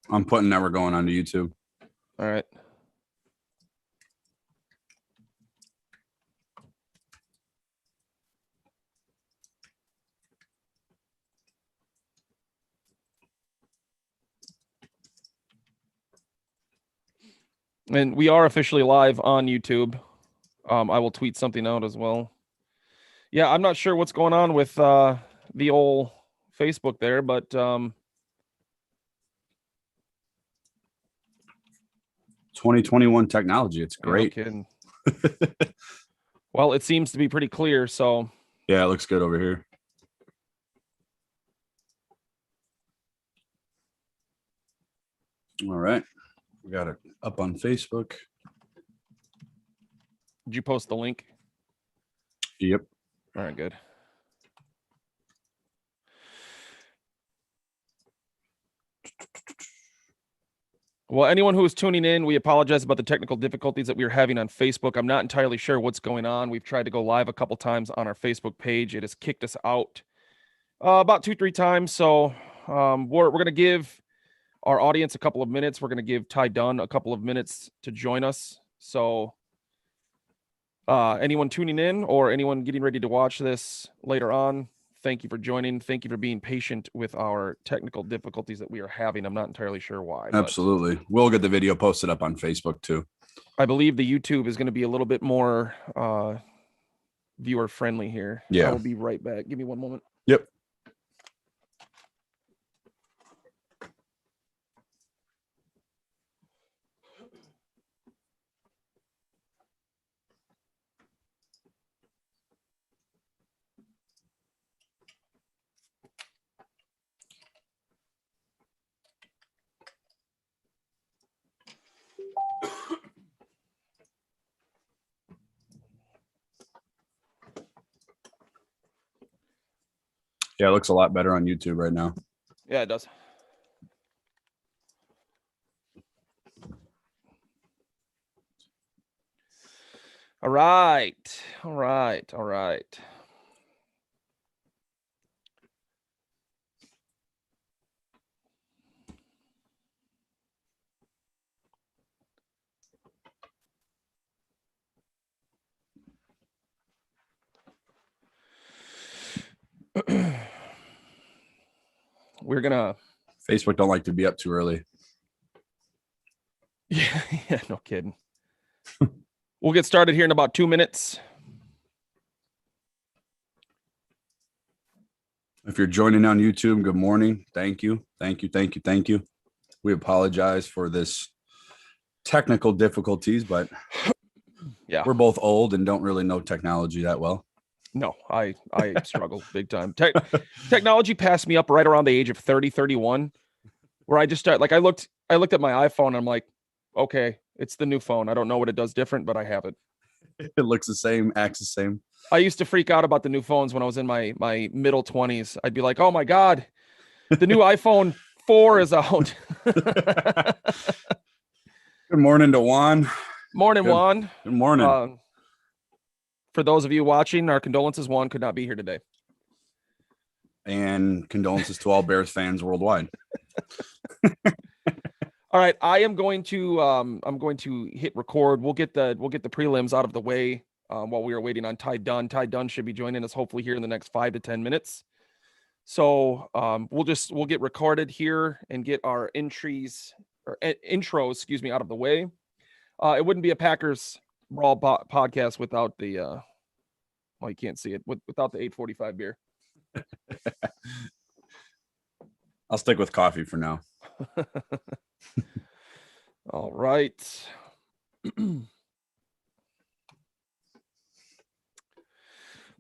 I'm putting that we're going onto YouTube. All right. And we are officially live on YouTube. I will tweet something out as well. Yeah, I'm not sure what's going on with the old Facebook there, but 2021 technology. It's great. Yeah, no kidding. Well, it seems to be pretty clear, so. Yeah, it looks good over here. All right. We got it up on Facebook. Did you post the link? Yep. All right, good. Well, anyone who is tuning in, we apologize about the technical difficulties that we are having on Facebook. I'm not entirely sure what's going on. We've tried to go live a couple times on our Facebook page. It has kicked us out about 2-3 times. So we're going to give our audience a couple of minutes. We're going to give Ty Dunn a couple of minutes to join us. So anyone tuning in or anyone getting ready to watch this later on, thank you for joining. Thank you for being patient with our technical difficulties that we are having. I'm not entirely sure why. Absolutely. We'll get the video posted up on Facebook too. I believe the YouTube is going to be a little bit more viewer friendly here. Yeah. I will be right back. Give me one moment. Yep. Yeah, it looks a lot better on YouTube right now. Yeah, it does. All right. All right. All right. We're gonna Facebook don't like to be up too early. Yeah, no kidding. We'll get started here in about 2 minutes. If you're joining on YouTube, good morning. Thank you. Thank you. Thank you. Thank you. We apologize for this technical difficulties, but yeah, we're both old and don't really know technology that well. No, I struggle big time. Technology passed me up right around the age of 30, 31, where I just start like I looked at my iPhone and I'm like, okay, it's the new phone. I don't know what it does different, but I have it. It looks the same, acts the same. I used to freak out about the new phones when I was in my middle 20s. I'd be like, oh my God, the new iPhone 4 is out. Good morning to Juan. Morning, Juan. Good morning. For those of you watching, our condolences. Juan could not be here today. And condolences to all Bears fans worldwide. All right, I'm going to hit record. We'll get the prelims out of the way while we are waiting on Ty Dunn. Ty Dunn should be joining us hopefully here in the next 5 to 10 minutes. So we'll get recorded here and get our intros, out of the way. It wouldn't be a Packers Brawl podcast without the well, you can't see it without the 845 beer. I'll stick with coffee for now. All right.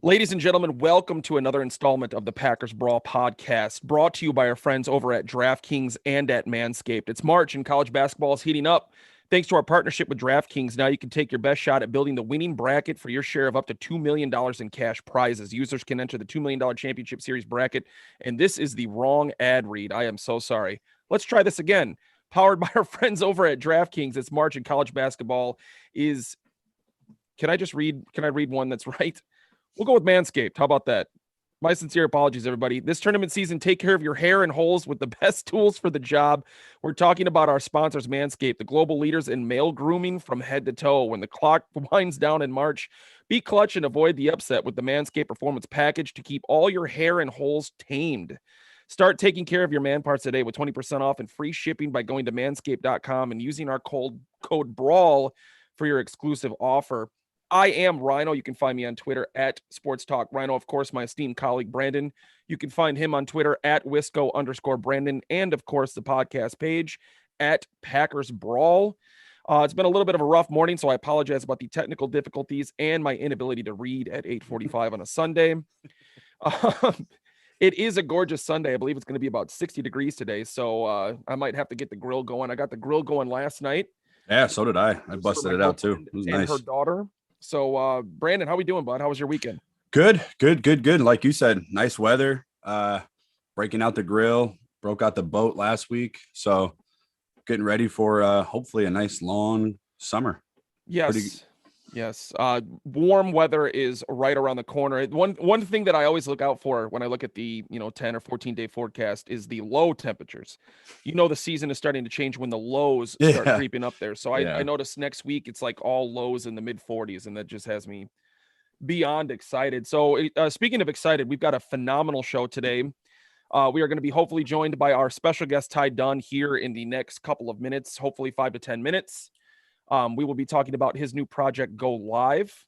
Ladies and gentlemen, welcome to another installment of the Packers Brawl podcast, brought to you by our friends over at DraftKings and at Manscaped. It's March and college basketball is heating up. Thanks to our partnership with DraftKings, now you can take your best shot at building the winning bracket for your share of up to $2 million in cash prizes. Users can enter the $2 million championship series bracket, and this is the wrong ad read. I am so sorry. Let's try this again. Powered by our friends over at DraftKings, it's March and college basketball is... Can I read one that's right? We'll go with Manscaped. How about that? My sincere apologies, everybody. This tournament season, take care of your hair and holes with the best tools for the job. We're talking about our sponsors, Manscaped, the global leaders in male grooming from head to toe. When the clock winds down in March, be clutch and avoid the upset with the Manscaped Performance Package to keep all your hair and holes tamed. Start taking care of your man parts today with 20% off and free shipping by going to manscaped.com and using our code BRAWL for your exclusive offer. I am Rhino. You can find me on Twitter at Sports Talk Rhino. Of course, my esteemed colleague Brandon. You can find him on Twitter at Wisco_Brandon. And of course, the podcast page at Packers Brawl. It's been a little bit of a rough morning, so I apologize about the technical difficulties and my inability to read at 8:45 on a Sunday. It is a gorgeous Sunday. I believe it's going to be about 60 degrees today, so I might have to get the grill going. I got the grill going last night. Yeah, so did I. I busted it out too. It was nice. And her daughter. So, Brandon, how we doing, bud? How was your weekend? Good. Like you said, nice weather. Breaking out the grill, broke out the boat last week. So getting ready for hopefully a nice long summer. Yes. Yes. Warm weather is right around the corner. One thing that I always look out for when I look at the 10 or 14-day forecast is the low temperatures. The season is starting to change when the lows start creeping up there. So I noticed next week it's like all lows in the mid 40s, and that just has me beyond excited. So speaking of excited, we've got a phenomenal show today. We are going to be hopefully joined by our special guest Ty Dunn here in the next couple of minutes, hopefully 5 to 10 minutes. We will be talking about his new project, Go Live.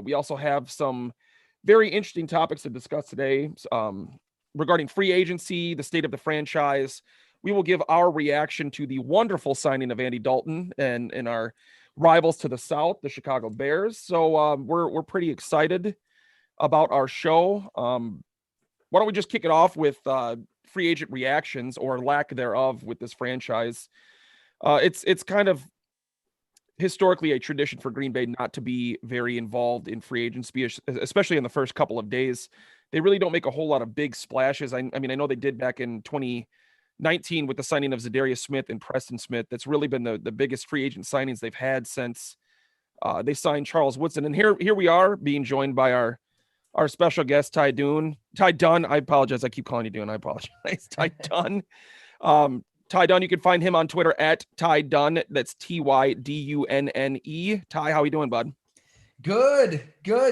We also have some very interesting topics to discuss today regarding free agency, the state of the franchise. We will give our reaction to the wonderful signing of Andy Dalton and our rivals to the south, the Chicago Bears. So we're pretty excited about our show. Why don't we just kick it off with free agent reactions or lack thereof with this franchise? It's kind of historically a tradition for Green Bay not to be very involved in free agency, especially in the first couple of days. They really don't make a whole lot of big splashes. I mean, I know they did back in 2019 with the signing of Zadarius Smith and Preston Smith. That's really been the biggest free agent signings they've had since they signed Charles Woodson. And here we are being joined by our special guest, Ty Dunn. I apologize. I keep calling you Dunn. I apologize. Ty Dunn. Ty Dunn, you can find him on Twitter at Ty Dunn. That's TYDUNNE. Ty, how you doing, bud? Good.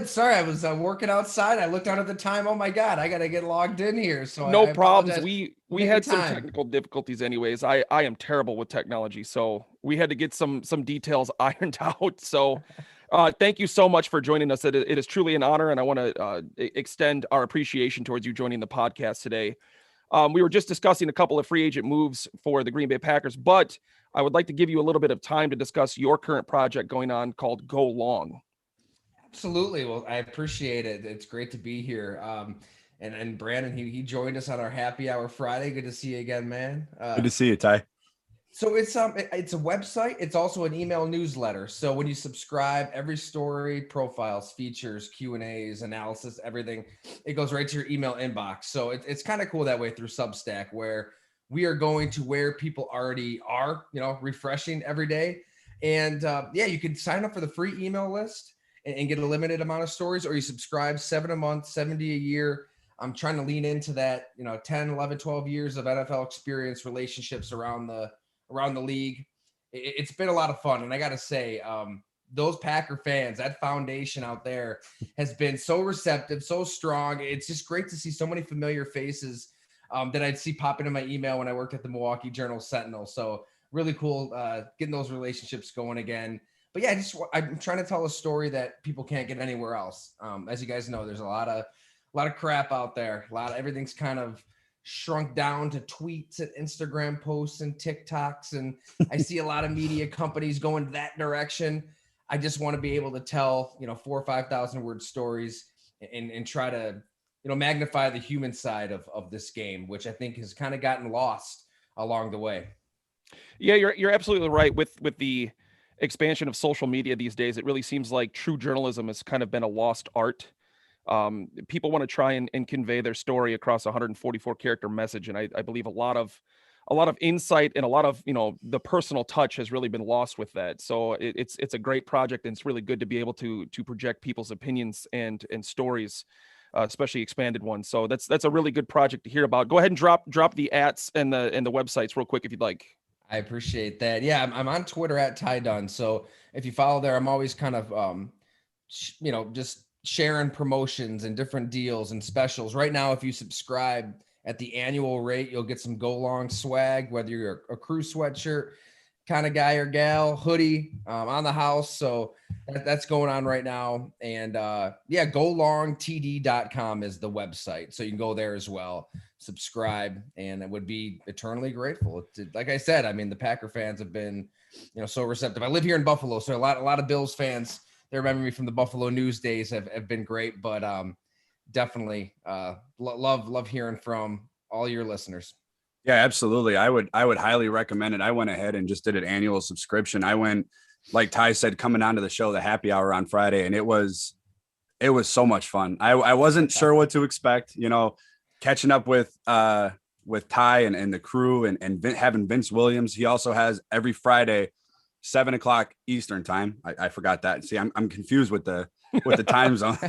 Sorry, I was working outside. I looked out at the time. Oh my God, I got to get logged in here. So no problems. We had some technical difficulties anyways. I am terrible with technology, so we had to get some details ironed out. So thank you so much for joining us. It is truly an honor, and I want to extend our appreciation towards you joining the podcast today. We were just discussing a couple of free agent moves for the Green Bay Packers, but I would like to give you a little bit of time to discuss your current project going on called Go Long. Absolutely. Well, I appreciate it. It's great to be here. And Brandon, he joined us on our happy hour Friday. Good to see you again, man. Good to see you, Ty. So it's a website. It's also an email newsletter. So when you subscribe, every story, profiles, features, Q&As, analysis, everything, it goes right to your email inbox. So it's kind of cool that way through Substack, where we are going to where people already are, refreshing every day. And you can sign up for the free email list and get a limited amount of stories, or you subscribe 7 a month, 70 a year. I'm trying to lean into that, 10, 11, 12 years of NFL experience, relationships around the league. It's been a lot of fun. And I got to say, those Packer fans, that foundation out there has been so receptive, so strong. It's just great to see so many familiar faces that I'd see pop into my email when I worked at the Milwaukee Journal-Sentinel. So really cool getting those relationships going again. But yeah, I'm trying to tell a story that people can't get anywhere else. As you guys know, there's a lot of crap out there. Everything's kind of shrunk down to tweets and Instagram posts and TikToks. And I see a lot of media companies going that direction. I just want to be able to tell, 4,000 or 5,000 word stories and try to, magnify the human side of this game, which I think has kind of gotten lost along the way. Yeah, you're absolutely right with the expansion of social media these days. It really seems like true journalism has kind of been a lost art. People want to try and convey their story across a 144 character message. And I believe a lot of insight and a lot of, the personal touch has really been lost with that. So it's a great project, and it's really good to be able to project people's opinions and stories especially expanded ones. So that's a really good project to hear about. Go ahead and drop the ats and the websites real quick if you'd like. I appreciate that. Yeah, I'm on Twitter at Ty Dunn. So if you follow there, I'm always kind of, just sharing promotions and different deals and specials. Right now, if you subscribe at the annual rate, you'll get some Go Long swag, whether you're a crew sweatshirt kind of guy or gal, hoodie on the house. So that's going on right now. And golongtd.com is the website. So you can go there as well, subscribe, and it would be eternally grateful. Like I said, I mean, the Packer fans have been, so receptive. I live here in Buffalo, so a lot of Bills fans, they remember me from the Buffalo News days, have been great, but definitely love hearing from all your listeners. Yeah, absolutely. I would highly recommend it. I went ahead and just did an annual subscription. I went, like Ty said, coming onto the show, the happy hour on Friday, and it was so much fun. I wasn't sure what to expect, catching up with Ty and the crew and having Vince Williams. He also has every Friday, 7:00 Eastern time. I forgot that. See, I'm confused with the time zone.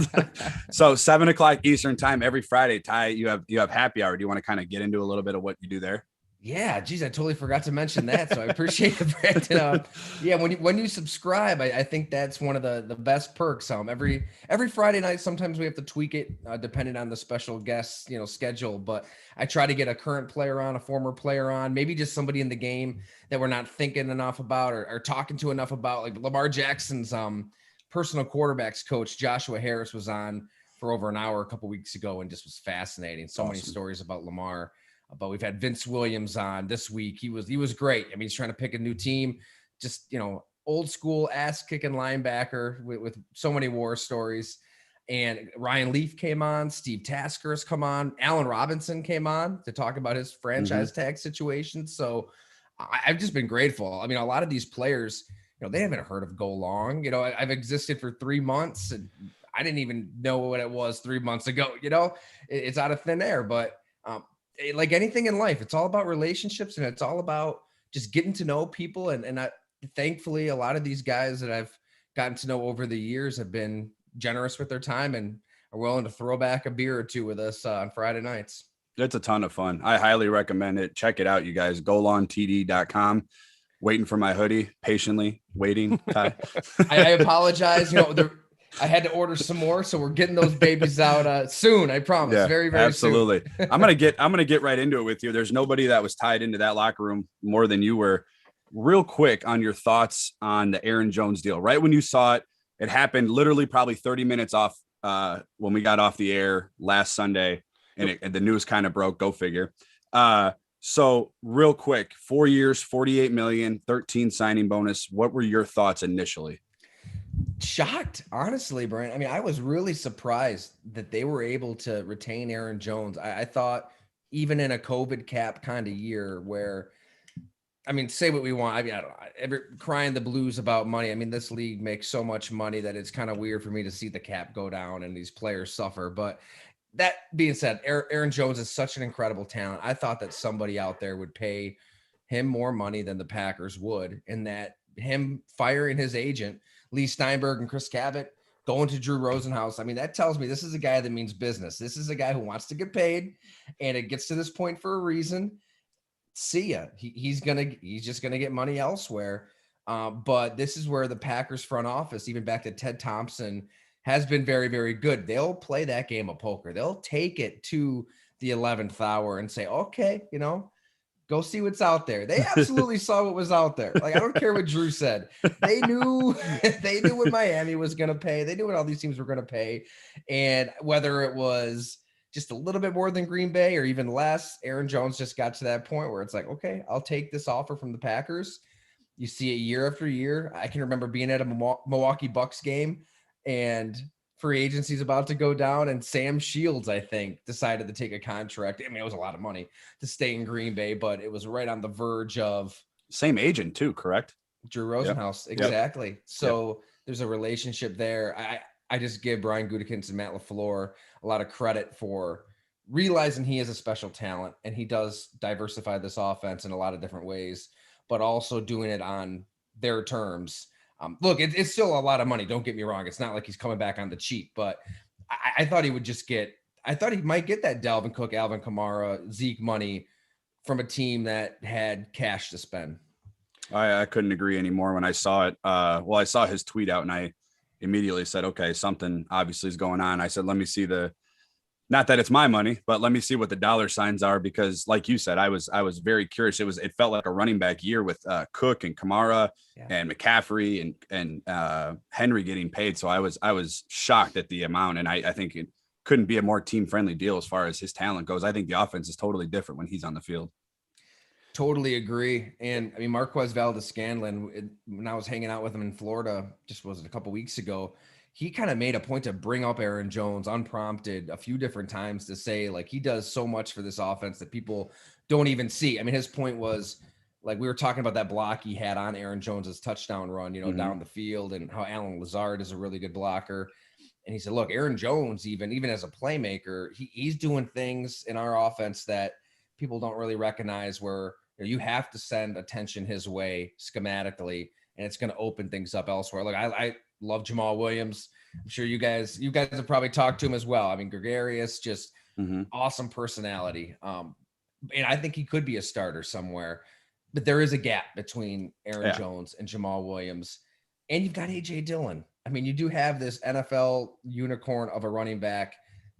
So 7:00 Eastern time every Friday. Ty, you have happy hour. Do you want to kind of get into a little bit of what you do there? Yeah, geez, I totally forgot to mention that. So I appreciate the Brandon. Yeah, when you subscribe, I think that's one of the best perks. Every Friday night, sometimes we have to tweak it depending on the special guest schedule. But I try to get a current player on, a former player on, maybe just somebody in the game that we're not thinking enough about or talking to enough about. Like Lamar Jackson's personal quarterbacks coach Joshua Harris was on for over an hour a couple weeks ago and just was fascinating. So many stories about Lamar. But we've had Vince Williams on this week. He was great. I mean, he's trying to pick a new team, just, old school ass kicking linebacker with so many war stories. And Ryan Leaf came on, Steve Tasker has come on, Allen Robinson came on to talk about his franchise tag situation. So I've just been grateful. I mean, a lot of these players, they haven't heard of Go Long. I've existed for 3 months and I didn't even know what it was 3 months ago. It's out of thin air, but like anything in life, it's all about relationships and it's all about just getting to know people. And thankfully, a lot of these guys that I've gotten to know over the years have been generous with their time and are willing to throw back a beer or two with us on Friday nights. It's a ton of fun. I highly recommend it. Check it out, you guys. golongtd.com. Waiting for my hoodie, patiently waiting. Ty. I apologize. I had to order some more, so we're getting those babies out soon. I promise. Yeah, very, very absolutely. soon. I'm gonna get right into it with you. There's nobody that was tied into that locker room more than you were. Real quick on your thoughts on the Aaron Jones deal. Right when you saw it, it happened literally probably 30 minutes off when we got off the air last Sunday, and the news kind of broke. Go figure. So real quick, 4 years, 48 million, 13 signing bonus. What were your thoughts initially? Shocked, honestly, Brent. I mean, I was really surprised that they were able to retain Aaron Jones. I thought even in a COVID cap kind of year where, I mean, say what we want. I mean, I don't ever crying the blues about money. I mean, this league makes so much money that it's kind of weird for me to see the cap go down and these players suffer. But that being said, Aaron Jones is such an incredible talent. I thought that somebody out there would pay him more money than the Packers would, and that him firing his agent, Lee Steinberg and Chris Cabot, going to Drew Rosenhaus. I mean, that tells me this is a guy that means business. This is a guy who wants to get paid, and it gets to this point for a reason. See ya. He's just gonna get money elsewhere. But this is where the Packers front office, even back to Ted Thompson, has been very, very good. They'll play that game of poker. They'll take it to the 11th hour and say, okay, go see what's out there. They absolutely saw what was out there. Like, I don't care what Drew said. They knew what Miami was going to pay. They knew what all these teams were going to pay. And whether it was just a little bit more than Green Bay or even less, Aaron Jones just got to that point where it's like, okay, I'll take this offer from the Packers. You see it year after year. I can remember being at a Milwaukee Bucks game and free agency is about to go down, and Sam Shields, I think, decided to take a contract. I mean, it was a lot of money to stay in Green Bay, but it was right on the verge of same agent too, correct? Drew Rosenhaus. Yep. Exactly. Yep. So there's a relationship there. I just give Brian Gutekunst and Matt LaFleur a lot of credit for realizing he is a special talent and he does diversify this offense in a lot of different ways, but also doing it on their terms. Look, it's still a lot of money. Don't get me wrong. It's not like he's coming back on the cheap, but I thought he would just get. I thought he might get that Dalvin Cook, Alvin Kamara, Zeke money from a team that had cash to spend. I couldn't agree anymore when I saw it. Well, I saw his tweet out and I immediately said, okay, something obviously is going on. I said, let me see not that it's my money, but let me see what the dollar signs are, because like you said, I was very curious. It felt like a running back year with Cook and Kamara and McCaffrey and Henry getting paid. So I was shocked at the amount. And I think it couldn't be a more team friendly deal as far as his talent goes. I think the offense is totally different when he's on the field. Totally agree. And I mean, Marquez Valdes-Scantling, when I was hanging out with him in Florida, just was it a couple weeks ago, he kind of made a point to bring up Aaron Jones unprompted a few different times to say, like, he does so much for this offense that people don't even see. I mean, his point was, like, we were talking about that block he had on Aaron Jones's touchdown run, down the field, and how Alan Lazard is a really good blocker. And he said, look, Aaron Jones, even as a playmaker, he's doing things in our offense that people don't really recognize, where you have to send attention his way schematically, and it's going to open things up elsewhere. Look, I love Jamal Williams. I'm sure you guys have probably talked to him as well. I mean, gregarious, just awesome personality. And I think he could be a starter somewhere, but there is a gap between Aaron Jones and Jamal Williams. And you've got AJ Dillon. I mean, you do have this NFL unicorn of a running back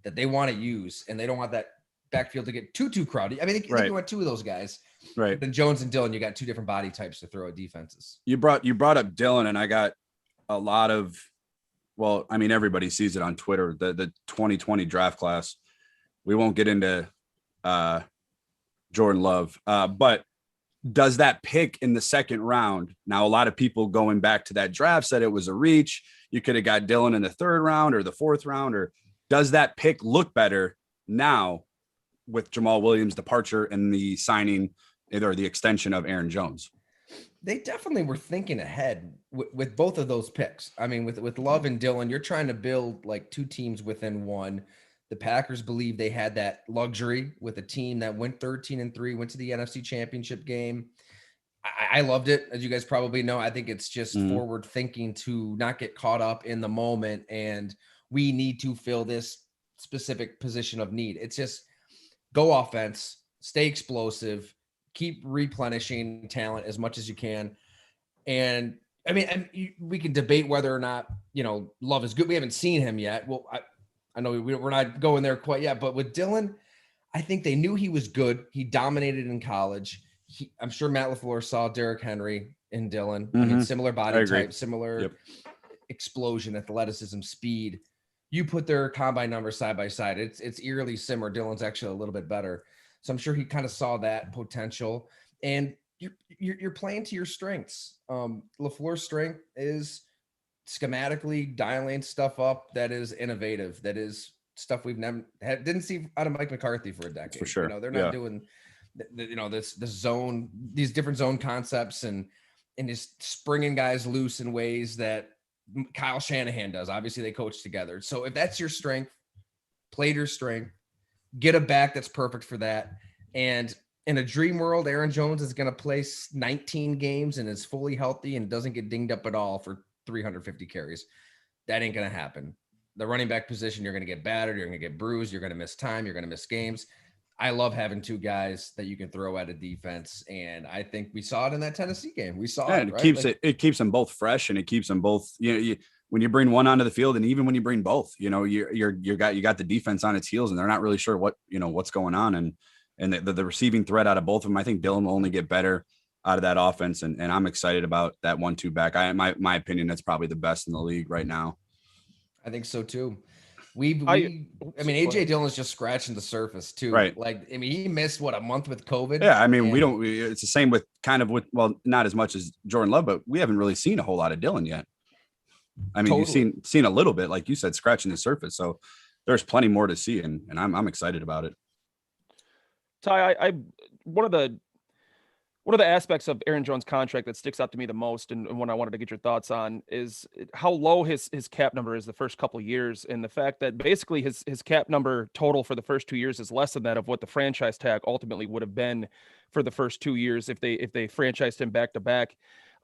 that they want to use, and they don't want that backfield to get too crowded. I mean, they want two of those guys. Right. Then Jones and Dillon, you got two different body types to throw at defenses. You brought up Dillon, and I got a lot of, well, I mean, everybody sees it on Twitter, the 2020 draft class. We won't get into Jordan Love, but does that pick in the second round? Now, a lot of people going back to that draft said it was a reach. You could have got Dillon in the third round or the fourth round, or does that pick look better now with Jamal Williams' departure and the signing or the extension of Aaron Jones? They definitely were thinking ahead with both of those picks. I mean, with Love and Dillon, you're trying to build like two teams within one. The Packers believe they had that luxury with a team that went 13-3, went to the NFC Championship game. I loved it. As you guys probably know, I think it's just forward thinking to not get caught up in the moment, and we need to fill this specific position of need. It's just go offense, stay explosive, keep replenishing talent as much as you can. And I mean, we can debate whether or not, Love is good. We haven't seen him yet. Well, I know we're not going there quite yet, but with Dillon, I think they knew he was good. He dominated in college. I'm sure Matt LaFleur saw Derrick Henry in Dillon. I mean, similar body type, similar explosion, athleticism, speed. You put their combine numbers side by side, it's eerily similar. Dillon's actually a little bit better. So I'm sure he kind of saw that potential, and you're playing to your strengths. LaFleur's strength is schematically dialing stuff up that is innovative, that is stuff we've never didn't see out of Mike McCarthy for a decade. For sure. They're not doing this zone, these different zone concepts and just springing guys loose in ways that Kyle Shanahan does. Obviously they coach together. So if that's your strength, play to your strength, get a back that's perfect for that. And in a dream world, Aaron Jones is going to play 19 games and is fully healthy and doesn't get dinged up at all for 350 carries. That ain't going to happen. The running back position, you're going to get battered. You're going to get bruised. You're going to miss time. You're going to miss games. I love having two guys that you can throw at a defense. And I think we saw it in that Tennessee game. We saw it. Right? It keeps them both fresh, and it keeps them both, when you bring one onto the field, and even when you bring both, you got the defense on its heels, and they're not really sure what's going on. And the receiving threat out of both of them, I think Dillon will only get better out of that offense. And I'm excited about that 1-2 back. My opinion, that's probably the best in the league right now. I think so too. AJ Dillon is just scratching the surface too. Right. He missed a month with COVID. Yeah. It's the same with not as much as Jordan Love, but we haven't really seen a whole lot of Dillon yet. Totally. You've seen a little bit, like you said, scratching the surface. So there's plenty more to see. And I'm excited about it. Ty, one of the aspects of Aaron Jones' contract that sticks out to me the most, and what I wanted to get your thoughts on, is how low his cap number is the first couple of years, and the fact that basically his cap number total for the first 2 years is less than that of what the franchise tag ultimately would have been for the first 2 years if they franchised him back to back.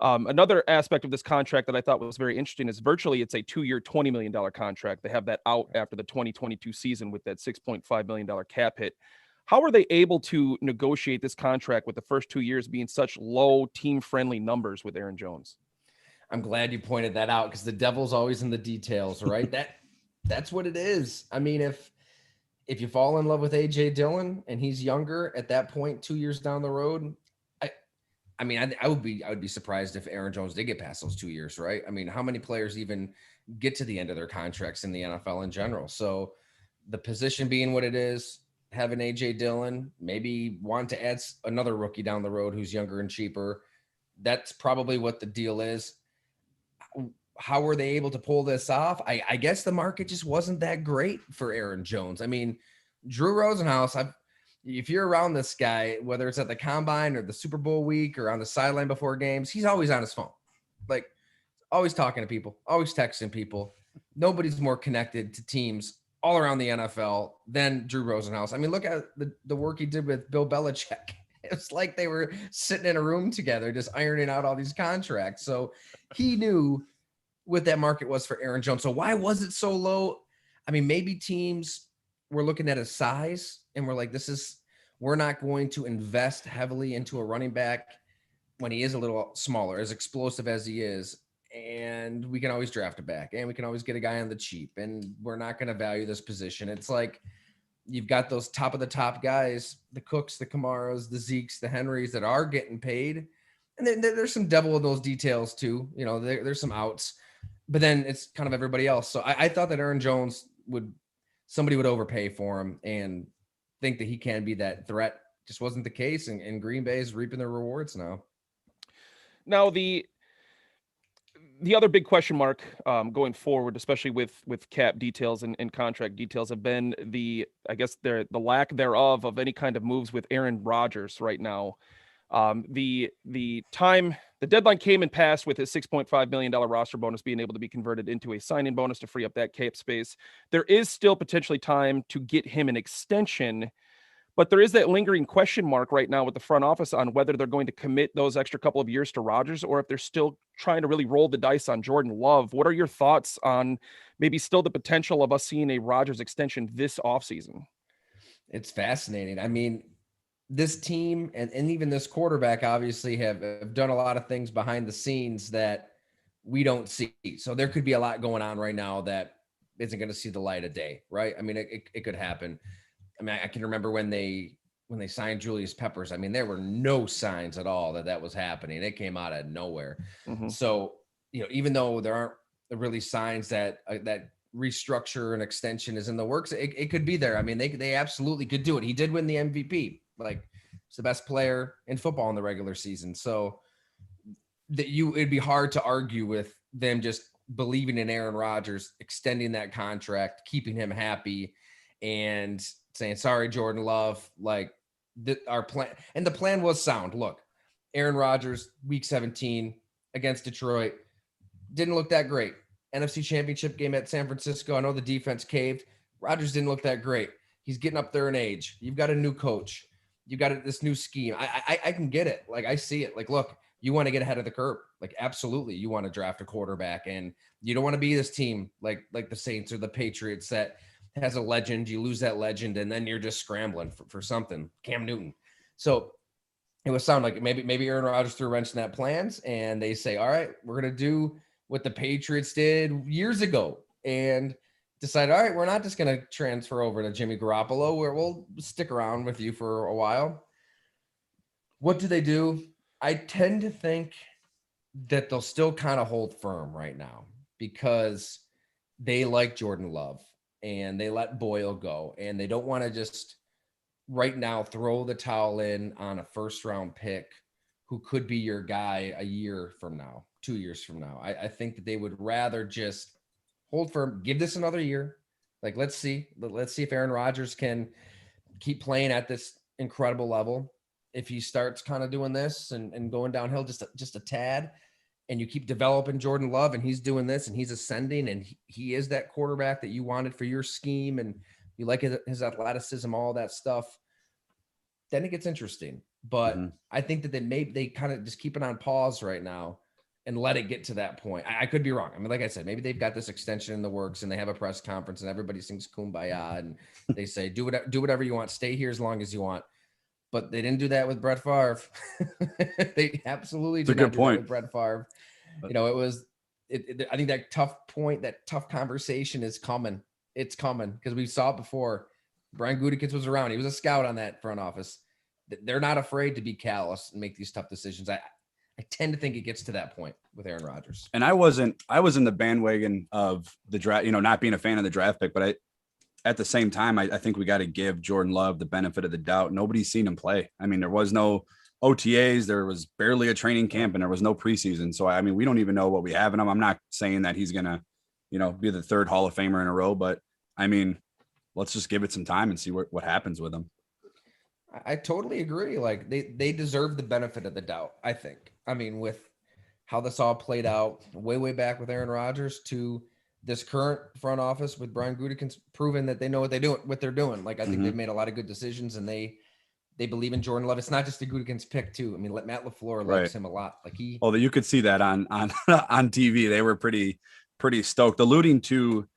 Another aspect of this contract that I thought was very interesting is virtually it's a 2-year, $20 million contract. They have that out after the 2022 season with that $6.5 million cap hit. How are they able to negotiate this contract with the first 2 years being such low team-friendly numbers with Aaron Jones? I'm glad you pointed that out because the devil's always in the details, right? That's what it is. I mean, if you fall in love with AJ Dillon and he's younger at that point, 2 years down the road, I would be surprised if Aaron Jones did get past those 2 years, right? I mean, how many players even get to the end of their contracts in the NFL in general? So the position being what it is, having AJ Dillon, maybe want to add another rookie down the road who's younger and cheaper. That's probably what the deal is. How were they able to pull this off? I guess the market just wasn't that great for Aaron Jones. I mean, Drew Rosenhaus, if you're around this guy, whether it's at the combine or the Super Bowl week or on the sideline before games, he's always on his phone, like always talking to people, always texting people. Nobody's more connected to teams all around the NFL than Drew Rosenhaus. I mean, look at the work he did with Bill Belichick. It's like they were sitting in a room together, just ironing out all these contracts. So he knew what that market was for Aaron Jones. So why was it so low? I mean, maybe teams were looking at his size and we're like, we're not going to invest heavily into a running back when he is a little smaller, as explosive as he is. And we can always draft a back and we can always get a guy on the cheap and we're not going to value this position. It's like, you've got those top of the top guys, the Cooks, the Kamaras, the Zekes, the Henrys that are getting paid. And then there's some devil in those details too. You know, there's some outs, but then it's kind of everybody else. So I thought that Aaron Jones somebody would overpay for him and think that he can be that threat. Just wasn't the case. And Green Bay is reaping their rewards now. Now, the other big question mark going forward, especially with cap details and contract details, have been the lack thereof of any kind of moves with Aaron Rodgers right now. The deadline came and passed with his $6.5 million roster bonus being able to be converted into a signing bonus to free up that cap space. There is still potentially time to get him an extension, but there is that lingering question mark right now with the front office on whether they're going to commit those extra couple of years to Rodgers or if they're still trying to really roll the dice on Jordan Love. What are your thoughts on maybe still the potential of us seeing a Rodgers extension this offseason? It's fascinating. I mean, this team and even this quarterback obviously have done a lot of things behind the scenes that we don't see. So there could be a lot going on right now that isn't going to see the light of day, right? I mean, it could happen. I mean, I can remember when they signed Julius Peppers. I mean, there were no signs at all that was happening. It came out of nowhere. Mm-hmm. So, you know, even though there aren't really signs that that restructure and extension is in the works, it could be there. I mean, they absolutely could do it. He did win the MVP. Like, he's the best player in football in the regular season. So it'd be hard to argue with them just believing in Aaron Rodgers, extending that contract, keeping him happy, and saying, sorry, Jordan Love, like our plan. And the plan was sound. Look, Aaron Rodgers, week 17 against Detroit, didn't look that great. NFC Championship game at San Francisco, I know the defense caved. Rodgers didn't look that great. He's getting up there in age. You've got a new coach. You've got this new scheme. I can get it. Like, I see it. Like, look, you want to get ahead of the curve. Like, absolutely, you want to draft a quarterback, and you don't want to be this team like the Saints or the Patriots that has a legend. You lose that legend, and then you're just scrambling for something. Cam Newton. So it would sound like maybe Aaron Rodgers threw a wrench in that plans, and they say, all right, we're going to do what the Patriots did years ago and decide, all right, we're not just going to transfer over to Jimmy Garoppolo, where we'll stick around with you for a while. What do they do? I tend to think that they'll still kind of hold firm right now because they like Jordan Love and they let Boyle go, and they don't want to just right now throw the towel in on a first round pick who could be your guy a year from now, 2 years from now. I think that they would rather just hold firm, give this another year. Like, let's see if Aaron Rodgers can keep playing at this incredible level. If he starts kind of doing this and going downhill just a tad, and you keep developing Jordan Love and he's doing this and he's ascending and he is that quarterback that you wanted for your scheme and you like his athleticism, all that stuff, then it gets interesting. But I think that they kind of just keep it on pause right now and let it get to that point. I could be wrong. I mean, like I said, maybe they've got this extension in the works and they have a press conference and everybody sings Kumbaya and they say, do whatever you want. Stay here as long as you want. But they didn't do that with Brett Favre. They absolutely did not do that with Brett Favre. You know, I think that tough point, that tough conversation is coming. It's coming because we saw it before. Brian Gutekunst was around. He was a scout on that front office. They're not afraid to be callous and make these tough decisions. I tend to think it gets to that point with Aaron Rodgers. And I was in the bandwagon of the draft, you know, not being a fan of the draft pick, but at the same time, I think we got to give Jordan Love the benefit of the doubt. Nobody's seen him play. I mean, there was no OTAs, there was barely a training camp, and there was no preseason. So, I mean, we don't even know what we have in him. I'm not saying that he's going to, you know, be the third Hall of Famer in a row, but I mean, let's just give it some time and see what happens with him. I totally agree. Like they deserve the benefit of the doubt, I think. I mean, with how this all played out way back with Aaron Rodgers to this current front office with Brian Gutekunst proven that they know what they're doing. Like, I think they've made a lot of good decisions and they believe in Jordan Love. It's not just a Gutekunst pick too. I mean, Matt LaFleur likes him a lot. Like you could see that on TV. They were pretty stoked, alluding to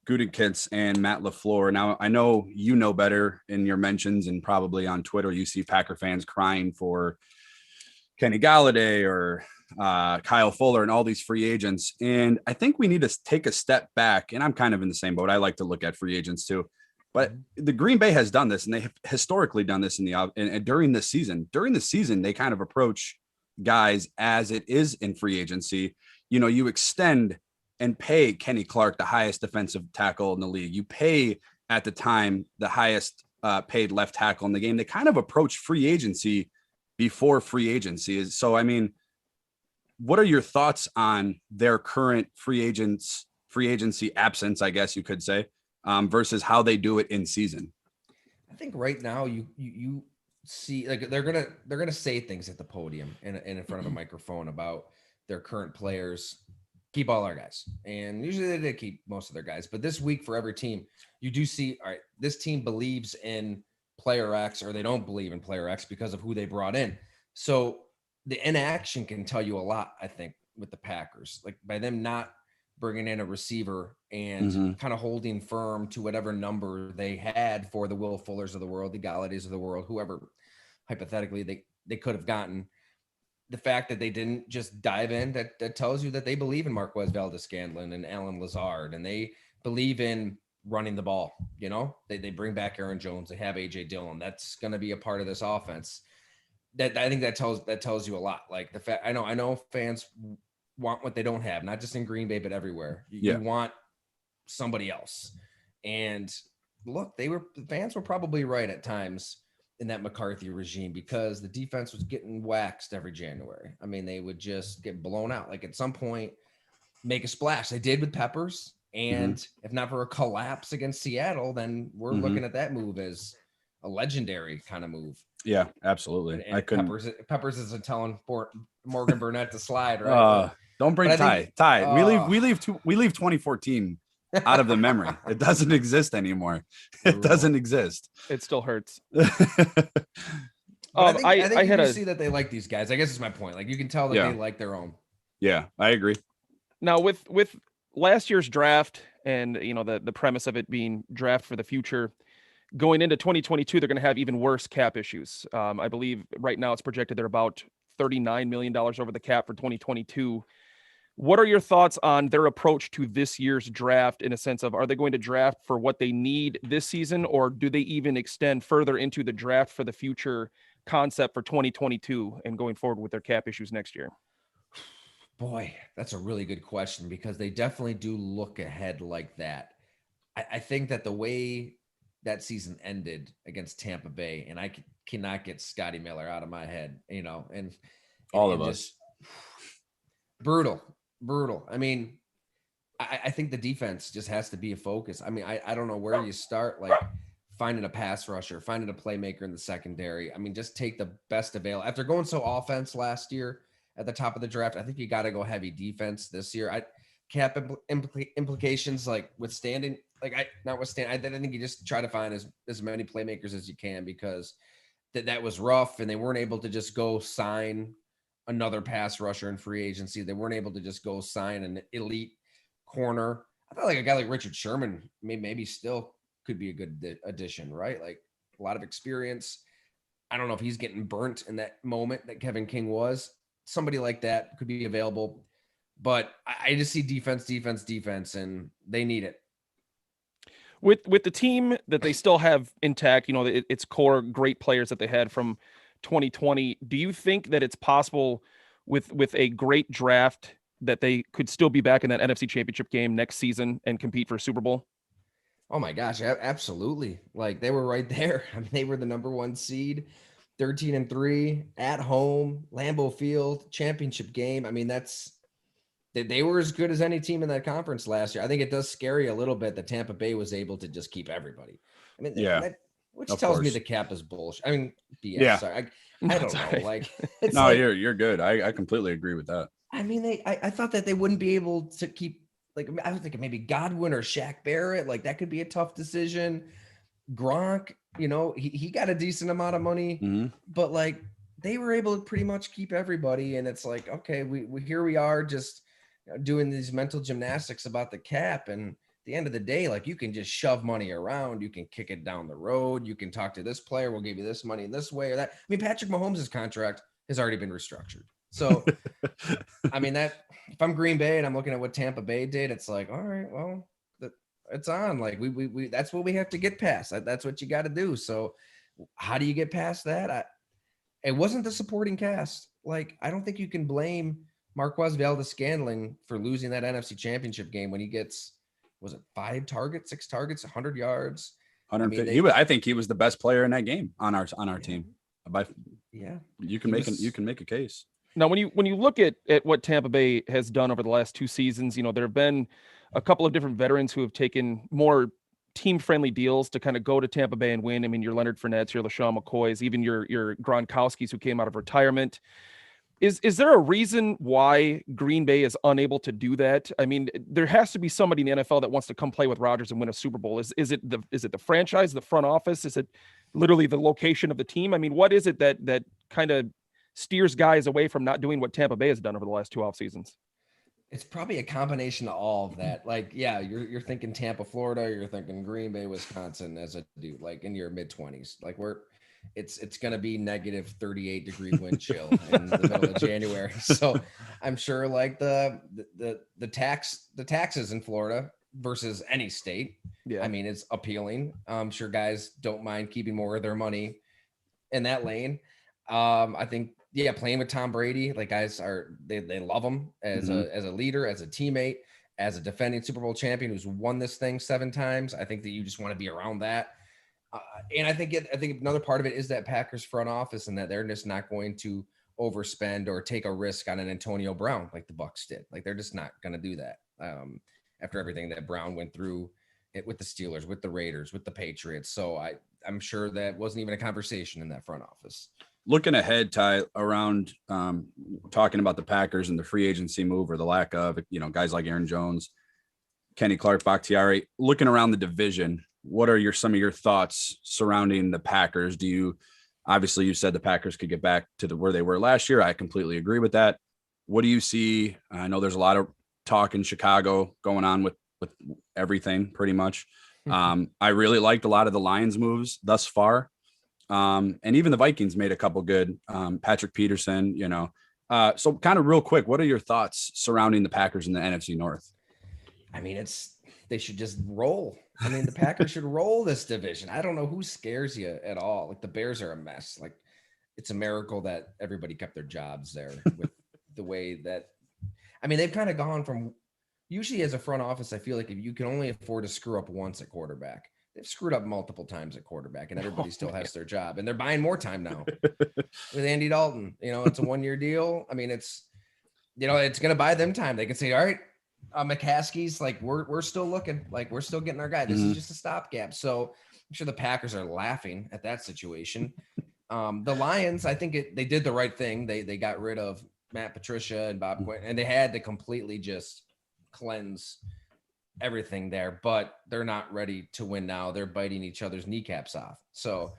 Gutekunst and Matt LaFleur. Now, I know you know better in your mentions and probably on Twitter, you see Packer fans crying for Kenny Galladay or Kyle Fuller and all these free agents. And I think we need to take a step back. And I'm kind of in the same boat. I like to look at free agents too. But the Green Bay has done this, and they have historically done this during this season. During the season, they kind of approach guys as it is in free agency. You know, you extend and pay Kenny Clark, the highest defensive tackle in the league. You pay at the time the highest paid left tackle in the game. They kind of approach free agency before free agency is. So, I mean, what are your thoughts on their current free agency absence, I guess you could say, versus how they do it in season? I think right now you see, like, they're gonna say things at the podium and in front of a microphone about their current players. Keep all our guys, and usually they did keep most of their guys. But this week, for every team, you do see, all right, this team believes in player X, or they don't believe in player X because of who they brought in. So the inaction can tell you a lot, I think, with the Packers. Like, by them not bringing in a receiver and kind of holding firm to whatever number they had for the Will Fullers of the world, the Galladays of the world, whoever hypothetically they could have gotten. The fact that they didn't just dive in, that tells you that they believe in Marquez Valdes-Scantling and Alan Lazard, and they believe in running the ball. You know, they bring back Aaron Jones. They have AJ Dillon. That's going to be a part of this offense. That I think that tells you a lot. Like, the fact, I know fans want what they don't have, not just in Green Bay, but everywhere. You want somebody else. And look, the fans were probably right at times in that McCarthy regime, because the defense was getting waxed every January. I mean, they would just get blown out. Like, at some point, make a splash. They did with Peppers. And if not for a collapse against Seattle, then we're looking at that move as a legendary kind of move. Yeah, absolutely. And Peppers isn't telling Morgan Burnett to slide, right? Don't bring Ty. We leave 2014 out of the memory. It doesn't exist anymore. It doesn't exist. It still hurts. I think you see that they like these guys. I guess is my point. Like, you can tell that they like their own. Yeah, I agree. Now, with last year's draft, and you know, the premise of it being draft for the future, going into 2022, they're going to have even worse cap issues. I believe right now it's projected they're about $39 million over the cap for 2022. What are your thoughts on their approach to this year's draft, in a sense of, are they going to draft for what they need this season, or do they even extend further into the draft for the future concept for 2022 and going forward with their cap issues next year? Boy, that's a really good question, because they definitely do look ahead like that. I think that the way that season ended against Tampa Bay, and I cannot get Scotty Miller out of my head, you know, and all of us. Brutal. I mean, I think the defense just has to be a focus. I mean, I don't know where you start, like finding a pass rusher, finding a playmaker in the secondary. I mean, just take the best available. After going so offense last year at the top of the draft, I think you got to go heavy defense this year. Cap implications, like withstanding, I think you just try to find as many playmakers as you can, because that was rough, and they weren't able to just go sign another pass rusher in free agency. They weren't able to just go sign an elite corner. I thought like a guy like Richard Sherman maybe still could be a good addition, right? Like a lot of experience. I don't know if he's getting burnt in that moment that Kevin King was. Somebody like that could be available. But I just see defense, and they need it. With the team that they still have intact, its core great players that they had from 2020, do you think that it's possible with a great draft that they could still be back in that NFC Championship game next season and compete for a Super Bowl? Oh my gosh, absolutely. Like they were right there. I mean, they were the number 1 seed, 13-3 at home, Lambeau Field, championship game. I mean, they were as good as any team in that conference last year. I think it does scare you a little bit that Tampa Bay was able to just keep everybody. I mean, Yeah, which tells me the cap is bullshit. I mean, BS. Yeah. Sorry. I don't know. Like, it's no, like, you're good. I completely agree with that. I mean, I thought that they wouldn't be able to keep, like, I was thinking maybe Godwin or Shaq Barrett. Like, that could be a tough decision. Gronk, he got a decent amount of money, but like they were able to pretty much keep everybody. And it's like, okay, we here we are just doing these mental gymnastics about the cap. And at the end of the day, like you can just shove money around. You can kick it down the road. You can talk to this player. We'll give you this money in this way or that. I mean, Patrick Mahomes' contract has already been restructured. So, I mean, that if I'm Green Bay and I'm looking at what Tampa Bay did, it's like, all right, well, it's on. Like we that's what we have to get past. That's what you got to do. So, how do you get past that? It wasn't the supporting cast. Like, I don't think you can blame Marquez Valdes-Scantling for losing that NFC Championship game when he gets, was it 5 targets, 6 targets, 100 yards? 150. I think he was the best player in that game on our team. You can make a case. Now, when you look at what Tampa Bay has done over the last 2 seasons, there have been a couple of different veterans who have taken more team-friendly deals to kind of go to Tampa Bay and win. I mean, your Leonard Fournettes, your LaShawn McCoys, even your Gronkowskis who came out of retirement. Is there a reason why Green Bay is unable to do that? I mean, there has to be somebody in the NFL that wants to come play with Rodgers and win a Super Bowl. Is it the franchise, the front office? Is it literally the location of the team? I mean, what is it that kind of steers guys away from not doing what Tampa Bay has done over the last 2 off seasons? It's probably a combination of all of that. Like, yeah, you're thinking Tampa, Florida, you're thinking Green Bay, Wisconsin as a dude, like in your mid-20s. Like it's going to be negative 38-degree wind chill in the middle of January. So I'm sure like the taxes in Florida versus any state, I mean, it's appealing. I'm sure guys don't mind keeping more of their money in that lane. I think, playing with Tom Brady, like guys they love him as a leader, as a teammate, as a defending Super Bowl champion who's won this thing 7 times. I think that you just want to be around that. And I think another part of it is that Packers front office and that they're just not going to overspend or take a risk on an Antonio Brown like the Bucs did. Like they're just not going to do that. After everything that Brown went through it with the Steelers, with the Raiders, with the Patriots. So I'm sure that wasn't even a conversation in that front office. Looking ahead, Ty, around talking about the Packers and the free agency move or the lack of, guys like Aaron Jones, Kenny Clark, Bakhtiari, looking around the division, what are some of your thoughts surrounding the Packers? Obviously you said the Packers could get back to where they were last year. I completely agree with that. What do you see? I know there's a lot of talk in Chicago going on with everything pretty much. I really liked a lot of the Lions moves thus far. And even the Vikings made a couple good, Patrick Peterson, so kind of real quick, what are your thoughts surrounding the Packers in the NFC North? I mean, they should just roll. I mean, the Packers should roll this division. I don't know who scares you at all. Like the Bears are a mess. Like it's a miracle that everybody kept their jobs there with the way that, I mean, they've kind of gone from usually as a front office. I feel like if you can only afford to screw up once at quarterback, they've screwed up multiple times at quarterback and everybody still has their job and they're buying more time now with Andy Dalton. It's a 1-year deal. I mean, it's going to buy them time. They can say, all right, McCaskey's like, we're still looking, like we're still getting our guy. This is just a stopgap. So I'm sure the Packers are laughing at that situation. The Lions, I think they did the right thing. They got rid of Matt Patricia and Bob Quinn, and they had to completely just cleanse everything there, but they're not ready to win now. They're biting each other's kneecaps off. So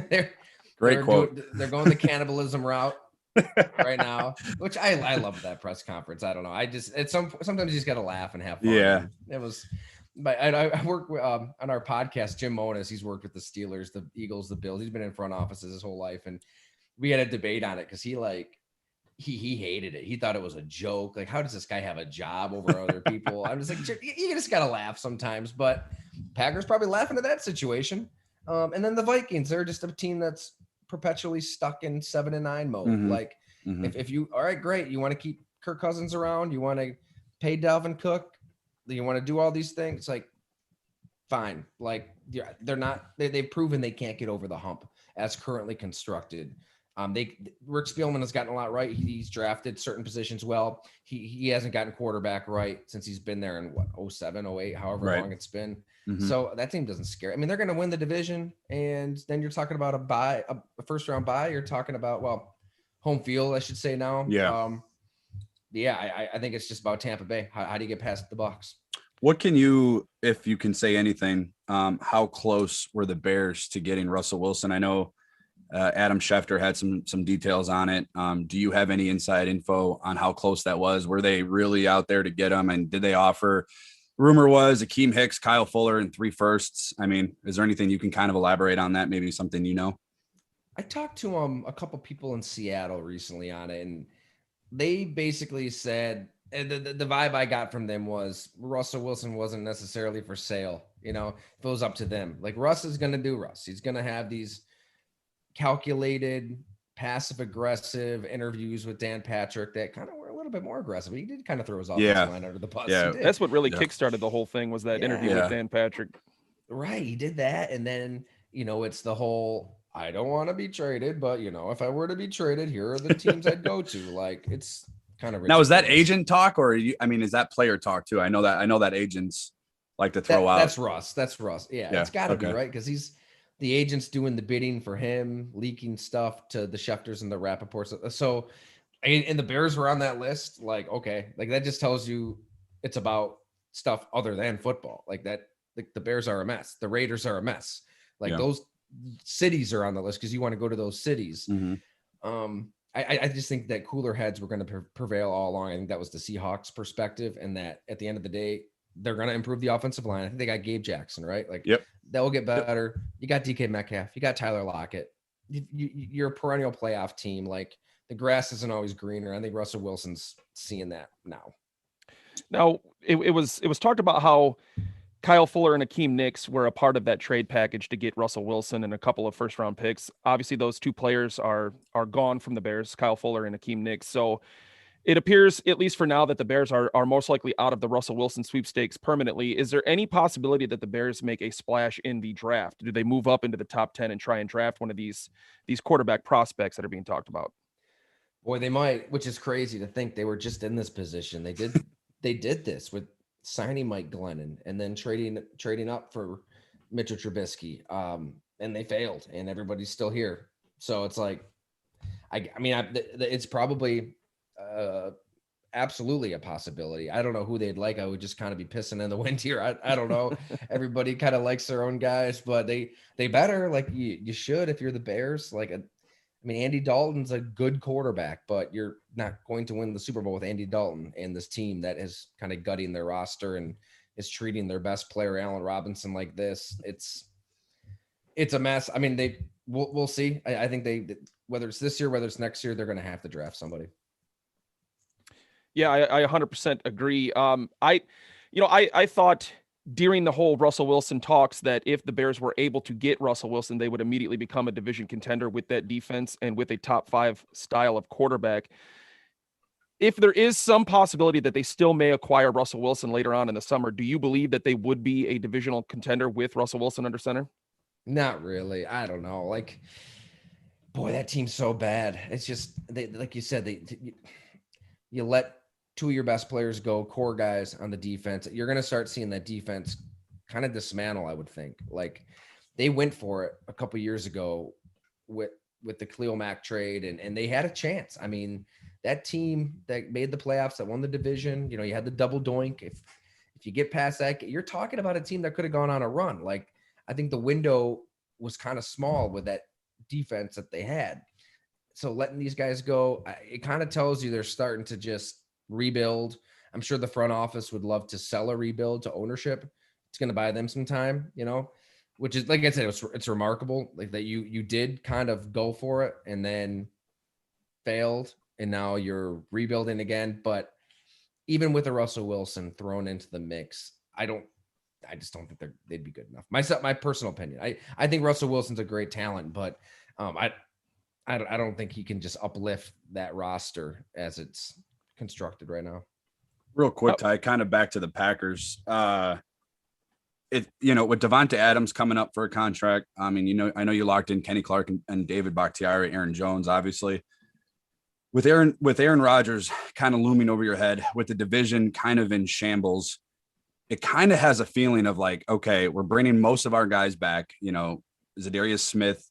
they're Great quote. They're going the cannibalism route. right now, which I love that press conference. I don't know. Sometimes you just got to laugh and have fun. Yeah. And it was, but I work on our podcast, Jim Monas, he's worked with the Steelers, the Eagles, the Bills. He's been in front offices his whole life. And we had a debate on it because he hated it. He thought it was a joke. Like, how does this guy have a job over other people? I'm just like, you just got to laugh sometimes, but Packers probably laughing at that situation. And then the Vikings, they're just a team that's perpetually stuck in 7-9 mode. Mhm. Like if you, all right, great. You want to keep Kirk Cousins around. You want to pay Dalvin Cook. You want to do all these things. Like, fine. Like, yeah, they've proven they can't get over the hump as currently constructed. Rick Spielman has gotten a lot right. He's drafted certain positions well. He hasn't gotten quarterback right since he's been there in 07, 08, however long it's been. So that team doesn't scare. I mean, they're going to win the division, and then you're talking about a first round bye. You're talking about home field, I should say now. I think it's just about Tampa Bay. How do you get past the Bucs? What can you, if you can say anything, how close were the Bears to getting Russell Wilson? I know Adam Schefter had some details on it. Do you have any inside info on how close that was? Were they really out there to get him? And did they offer? Rumor was Akeem Hicks, Kyle Fuller, and 3 firsts. I mean, is there anything you can kind of elaborate on that? Maybe something you know? I talked to a couple people in Seattle recently on it, and they basically said the vibe I got from them was Russell Wilson wasn't necessarily for sale. You know, if it was up to them, like Russ is going to do Russ. He's going to have these calculated, passive aggressive interviews with Dan Patrick that kind of were a little bit more aggressive. He did kind of throw his offensive line under the bus. Yeah. That's what really kickstarted the whole thing, was that interview with Dan Patrick. Right. He did that. And then, it's the whole, I don't want to be traded, but if I were to be traded, here are the teams I'd go to. Like, it's kind of ridiculous. Now, is that agent talk or is that player talk too? I know that agents like to throw out. That's Russ. Yeah. It's gotta be right. Cause the agent's doing the bidding for him, leaking stuff to the Schefters and the Rappaports. So, and the Bears were on that list. Like, okay, like that just tells you it's about stuff other than football. Like that, like the Bears are a mess. The Raiders are a mess. Like those cities are on the list because you want to go to those cities. I just think that cooler heads were going to prevail all along. I think that was the Seahawks perspective, and that at the end of the day, they're going to improve the offensive line. I think they got Gabe Jackson, right? Like, that will get better. You got DK Metcalf. You got Tyler Lockett. You're a perennial playoff team. Like, the grass isn't always greener. I think Russell Wilson's seeing that now. Now, it was talked about how Kyle Fuller and Akeem Nicks were a part of that trade package to get Russell Wilson and a couple of first-round picks. Obviously, those two players are gone from the Bears, Kyle Fuller and Akeem Nicks. So it appears, at least for now, that the Bears are most likely out of the Russell Wilson sweepstakes permanently. Is there any possibility that the Bears make a splash in the draft? Do they move up into the top 10 and try and draft one of these quarterback prospects that are being talked about? Boy, they might, which is crazy to think they were just in this position. They did this with signing Mike Glennon and then trading up for Mitchell Trubisky. And they failed, and everybody's still here. So it's like, it's probably absolutely a possibility. I don't know who they'd like. I would just kind of be pissing in the wind here. I don't know. Everybody kind of likes their own guys, but they better, like you should, if you're the Bears. Like, Andy Dalton's a good quarterback, but you're not going to win the Super Bowl with Andy Dalton and this team that is kind of gutting their roster and is treating their best player, Allen Robinson, like this. It's a mess. I mean, we'll see. I think whether it's this year, whether it's next year, they're going to have to draft somebody. Yeah, I 100% agree. I thought during the whole Russell Wilson talks that if the Bears were able to get Russell Wilson, they would immediately become a division contender with that defense and with a top 5 style of quarterback. If there is some possibility that they still may acquire Russell Wilson later on in the summer, do you believe that they would be a divisional contender with Russell Wilson under center? Not really. I don't know. Like, boy, that team's so bad. It's just, like you said, you let 2 of your best players go, core guys on the defense. You're going to start seeing that defense kind of dismantle, I would think. Like, they went for it a couple years ago with the Khalil Mack trade, and they had a chance. I mean, that team that made the playoffs, that won the division, you had the double doink. If you get past that, you're talking about a team that could have gone on a run. Like, I think the window was kind of small with that defense that they had. So letting these guys go, it kind of tells you they're starting to just rebuild. I'm sure the front office would love to sell a rebuild to ownership. It's going to buy them some time, which is, like I said, it's remarkable, like that you did kind of go for it and then failed, and now you're rebuilding again. But even with a Russell Wilson thrown into the mix, I just don't think they'd be good enough. My personal opinion. I think Russell Wilson's a great talent, but I don't think he can just uplift that roster as it's constructed right now. Real quick, Ty, kind of back to the Packers. With Devonta Adams coming up for a contract, I mean, I know you locked in Kenny Clark and David Bakhtiari, Aaron Jones, obviously. With Aaron Rodgers kind of looming over your head, with the division kind of in shambles, it kind of has a feeling of like, okay, we're bringing most of our guys back. Zadarius Smith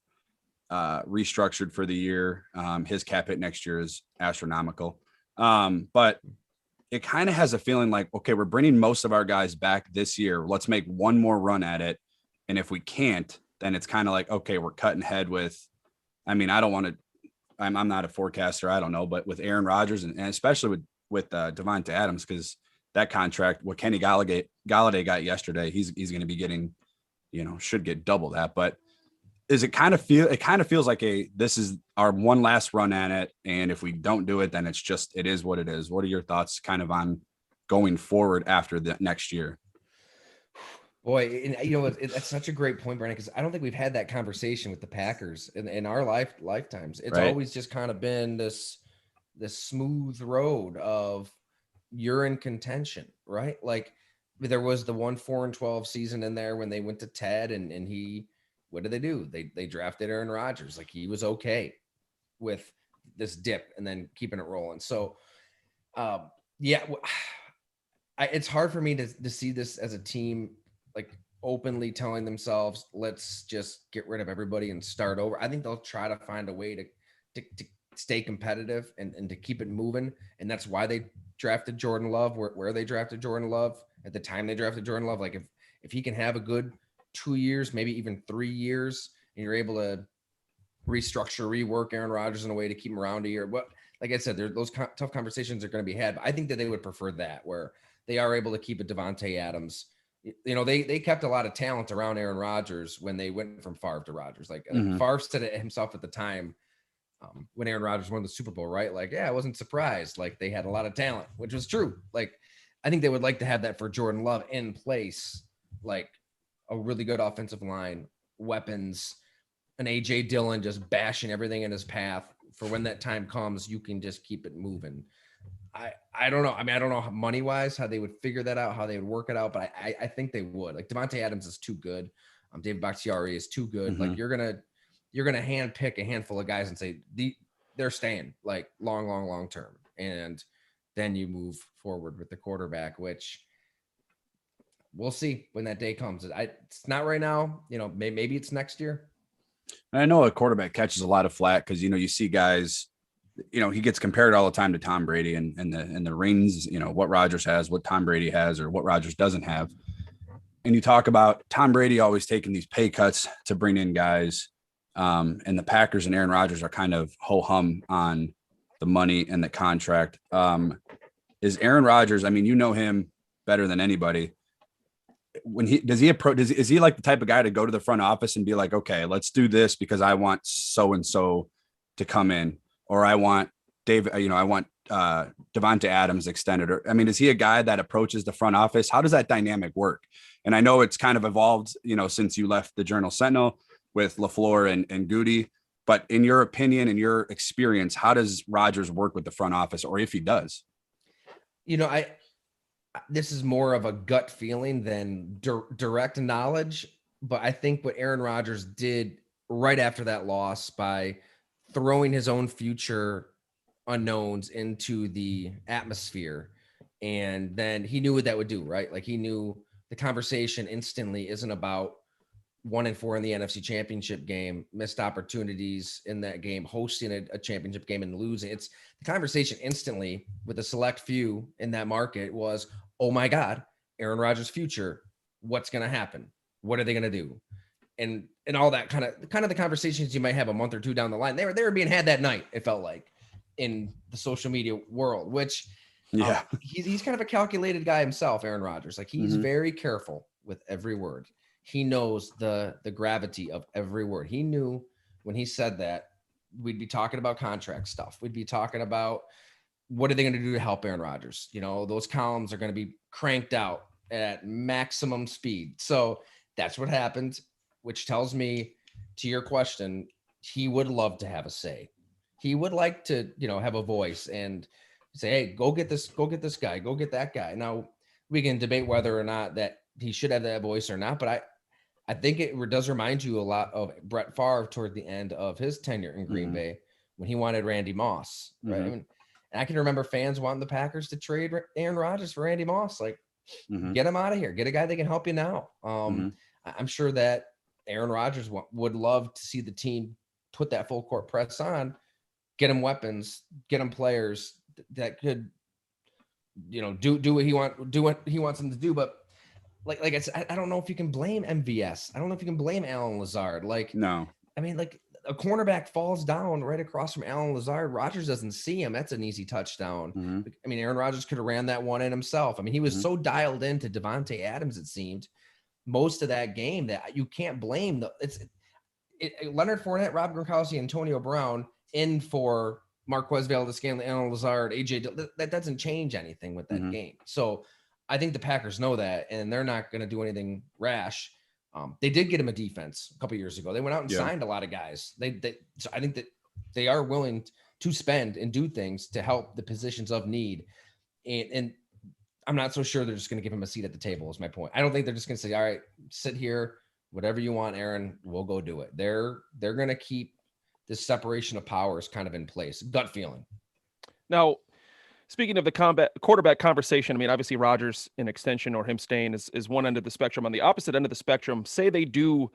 restructured for the year. His cap hit next year is astronomical. But it kind of has a feeling like, okay, we're bringing most of our guys back this year. Let's make one more run at it. And if we can't, then it's kind of like, okay, we're cutting head with, I'm not a forecaster. I don't know, but with Aaron Rodgers and especially with Devonta Adams, because that contract, what Kenny Galladay got yesterday, he's going to be getting, should get double that. But it kind of feels like this is our one last run at it. And if we don't do it, then it is what it is. What are your thoughts kind of on going forward after the next year? Boy, and that's such a great point, Brandon, because I don't think we've had that conversation with the Packers in our lifetimes. It's right. Always just kind of been this smooth road of you're in contention, right? Like there was the 1-4-12 season in there when they went to Ted and he, what did they do? They drafted Aaron Rodgers. Like he was okay with this dip and then keeping it rolling. So, it's hard for me to see this as a team like openly telling themselves, let's just get rid of everybody and start over. I think they'll try to find a way to stay competitive and to keep it moving. And that's why they drafted Jordan Love, where they drafted Jordan Love at the time they drafted Jordan Love. Like if he can have a good 2 years, maybe even 3 years, and you're able to rework Aaron Rodgers in a way to keep him around a year. But like I said, those tough conversations are going to be had. But I think that they would prefer that, where they are able to keep a Devontae Adams. They kept a lot of talent around Aaron Rodgers when they went from Favre to Rodgers. Like Favre said it himself at the time when Aaron Rodgers won the Super Bowl, right? Like, yeah, I wasn't surprised. Like they had a lot of talent, which was true. Like I think they would like to have that for Jordan Love in place, like a really good offensive line, weapons, an AJ Dillon just bashing everything in his path for when that time comes, you can just keep it moving. I don't know. I mean, I don't know money wise how they would figure that out, how they would work it out, but I think they would. Like Devontae Adams is too good. David Bakhtiari is too good. Like you're gonna hand pick a handful of guys and say they're staying like long term, and then you move forward with the quarterback, which we'll see when that day comes. It's not right now. Maybe it's next year. I know a quarterback catches a lot of flack because you see guys. He gets compared all the time to Tom Brady and the rings, what Rodgers has, what Tom Brady has, or what Rodgers doesn't have. And you talk about Tom Brady always taking these pay cuts to bring in guys. And the Packers and Aaron Rodgers are kind of ho-hum on the money and the contract. Is Aaron Rodgers, I mean, you know him better than anybody. Is he like the type of guy to go to the front office and be like, okay, let's do this because I want so-and-so to come in, or I want Devonta Adams extended. Or, I mean, is he a guy that approaches the front office? How does that dynamic work? And I know it's kind of evolved, since you left the Journal Sentinel with LaFleur and Goody. But in your opinion and your experience, how does Rodgers work with the front office, or if he does? This is more of a gut feeling than direct knowledge, but I think what Aaron Rodgers did right after that loss by throwing his own future unknowns into the atmosphere, and then he knew what that would do, right? Like he knew the conversation instantly isn't about 1-4 in the NFC Championship game, missed opportunities in that game, hosting a championship game and losing. It's the conversation instantly with a select few in that market was, oh my God, Aaron Rodgers' future, what's going to happen? What are they going to do? and all that kind of the conversations you might have a month or two down the line. They were being had that night, it felt like, in the social media world, which he's kind of a calculated guy himself, Aaron Rodgers. Like he's very careful with every word. He knows the gravity of every word. He knew when he said that we'd be talking about contract stuff. We'd be talking about what are they going to do to help Aaron Rodgers? You know, those columns are going to be cranked out at maximum speed. So that's what happened, which tells me, to your question, he would love to have a say. He would like to, you know, have a voice and say, hey, go get this guy, go get that guy. Now we can debate whether or not that he should have that voice or not, but I think it does remind you a lot of Brett Favre toward the end of his tenure in Green Bay when he wanted Randy Moss, right? I mean, and I can remember fans wanting the Packers to trade Aaron Rodgers for Randy Moss. Like, get him out of here. Get a guy that can help you now. I'm sure that Aaron Rodgers would love to see the team put that full court press on, get him weapons, get him players that could, you know, do what he wants them to do. But like I said, I don't know if you can blame MVS. I don't know if you can blame Alan Lazard. Like, no, I mean, like a cornerback falls down right across from Alan Lazard. Rodgers doesn't see him. That's an easy touchdown. I mean, Aaron Rodgers could have ran that one in himself. I mean, he was so dialed into Devontae Adams, it seemed, most of that game that you can't blame Leonard Fournette, Rob Gronkowski, Antonio Brown in for Marquez Valdes-Scantling, Alan Lazard, AJ. That doesn't change anything with that game. So I think the Packers know that, and they're not going to do anything rash. They did get him a defense a couple years ago. They went out and signed a lot of guys. So I think that they are willing to spend and do things to help the positions of need. And I'm not so sure they're just going to give him a seat at the table is my point. I don't think they're just going to say, all right, sit here, whatever you want, Aaron, we'll go do it. They're going to keep this separation of powers kind of in place. Gut feeling. Now, speaking of the quarterback conversation, I mean, obviously Rodgers in extension or him staying is one end of the spectrum. On the opposite end of the spectrum, say they do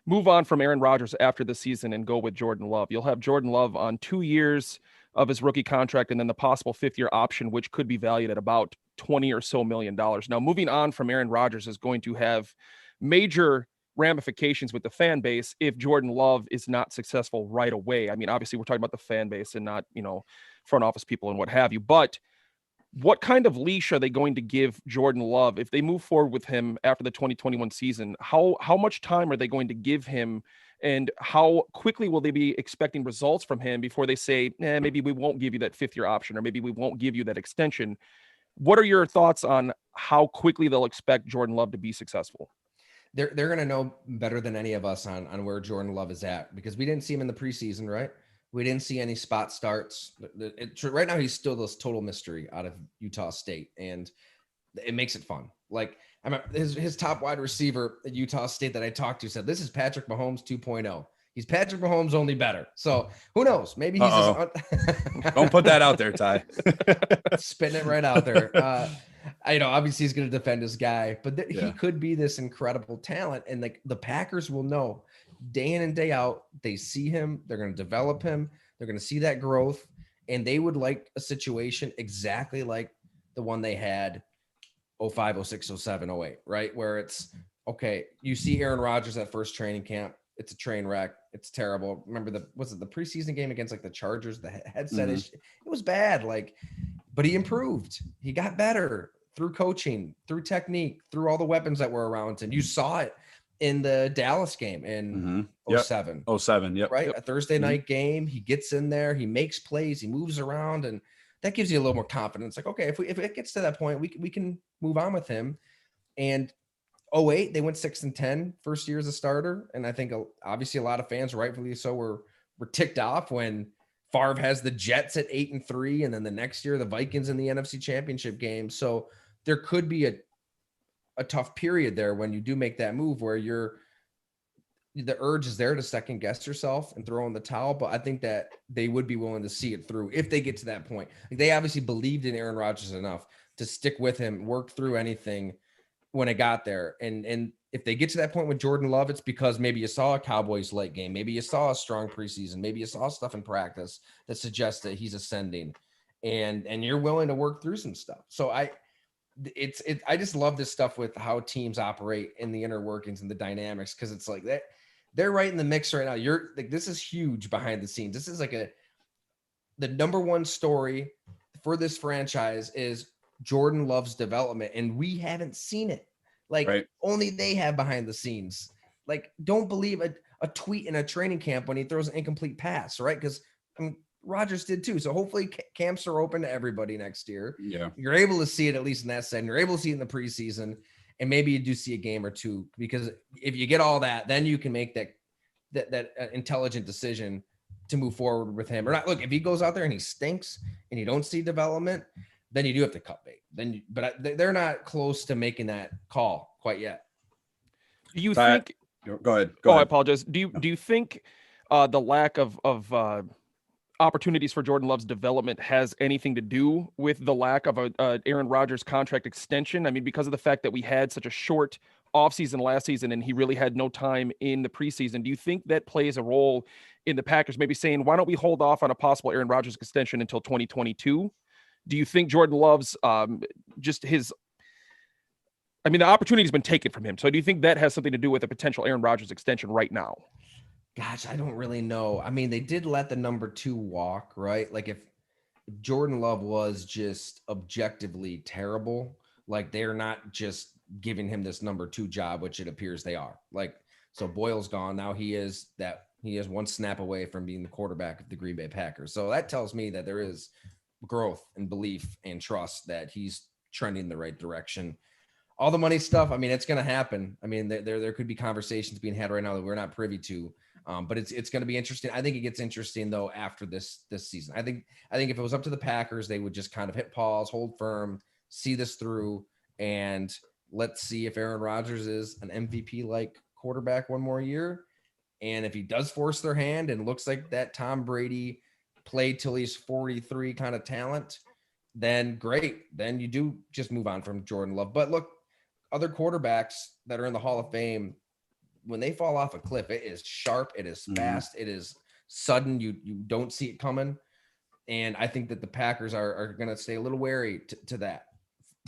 move on from Aaron Rodgers after the season and go with Jordan Love. You'll have Jordan Love on 2 years of his rookie contract and then the possible 5th-year option, which could be valued at about $20 or so million. Now, moving on from Aaron Rodgers is going to have major ramifications with the fan base if Jordan Love is not successful right away. I mean, obviously we're talking about the fan base and not, you know, front office people and what have you, but what kind of leash are they going to give Jordan Love if they move forward with him after the 2021 season? How much time are they going to give him, and how quickly will they be expecting results from him before they say, maybe we won't give you that 5th-year option, or maybe we won't give you that extension? What are your thoughts on how quickly they'll expect Jordan Love to be successful? They're going to know better than any of us on where Jordan Love is at, because we didn't see him in the preseason, right? We didn't see any spot starts. Right now, he's still this total mystery out of Utah State, and it makes it fun. Like, I mean, his top wide receiver at Utah State that I talked to said, this is Patrick Mahomes 2.0. He's Patrick Mahomes, only better. So who knows? Maybe he's don't put that out there, Ty. Spitting it right out there. Obviously he's going to defend his guy, but he could be this incredible talent. And like the Packers will know day in and day out, they see him, they're going to develop him, they're going to see that growth, and they would like a situation exactly like the one they had 05, 06, 07, 08, right? Where it's, okay, you see Aaron Rodgers at first training camp, it's a train wreck, it's terrible. Remember the preseason game against like the Chargers, the headset issue, it was bad, like, but he improved, he got better through coaching, through technique, through all the weapons that were around him. You saw it in the Dallas game in 07. 07, yep. Right? Yep. A Thursday night game. He gets in there, he makes plays, he moves around, and that gives you a little more confidence. Like, okay, if it gets to that point, we can move on with him. And 08, they went 6-10 first year as a starter. And I think obviously a lot of fans, rightfully so, were ticked off when Favre has the Jets at 8-3, and then the next year the Vikings in the NFC Championship game. So there could be a tough period there when you do make that move where the urge is there to second guess yourself and throw in the towel. But I think that they would be willing to see it through if they get to that point. Like, they obviously believed in Aaron Rodgers enough to stick with him, work through anything when it got there. And if they get to that point with Jordan Love, it's because maybe you saw a Cowboys late game, maybe you saw a strong preseason, maybe you saw stuff in practice that suggests that he's ascending, and you're willing to work through some stuff. So I just love this stuff with how teams operate in the inner workings and the dynamics, because it's like that. they're right in the mix right now. You're like, this is huge behind the scenes. This is like the number one story for this franchise is Jordan Love's development, and we haven't seen it. Like Right. only they have behind the scenes. Like, don't believe a tweet in a training camp when he throws an incomplete pass, right? Because I mean, Rodgers did too. So hopefully camps are open to everybody next year. Yeah. You're able to see it at least in that setting. You're able to see it in the preseason, and maybe you do see a game or two, because if you get all that, then you can make that intelligent decision to move forward with him or not. Look, if he goes out there and he stinks and you don't see development, then you do have to cut bait. But they're not close to making that call quite yet. Do you think? Go ahead. I apologize. Do you think the lack of opportunities for Jordan Love's development has anything to do with the lack of a Aaron Rodgers contract extension? I mean, because of the fact that we had such a short offseason last season and he really had no time in the preseason, do you think that plays a role in the Packers maybe saying, why don't we hold off on a possible Aaron Rodgers extension until 2022? Do you think Jordan Love's the opportunity's been taken from him. So do you think that has something to do with a potential Aaron Rodgers extension right now? Gosh, I don't really know. I mean, they did let the number 2 walk, right? Like if Jordan Love was just objectively terrible, like they're not just giving him this number 2 job, which it appears they are. Like, so Boyle's gone. Now he is one snap away from being the quarterback of the Green Bay Packers. So that tells me that there is growth and belief and trust that he's trending in the right direction. All the money stuff, I mean, it's going to happen. I mean, there could be conversations being had right now that we're not privy to, but it's going to be interesting. I think it gets interesting though after this season. I think if it was up to the Packers, they would just kind of hit pause, hold firm, see this through, and let's see if Aaron Rodgers is an MVP-like quarterback one more year. And if he does force their hand and looks like that Tom Brady play till he's 43 kind of talent, then great. Then you do just move on from Jordan Love. But look, other quarterbacks that are in the Hall of Fame, when they fall off a cliff, it is sharp, it is fast, it is sudden. You don't see it coming. And I think that the Packers are going to stay a little wary to that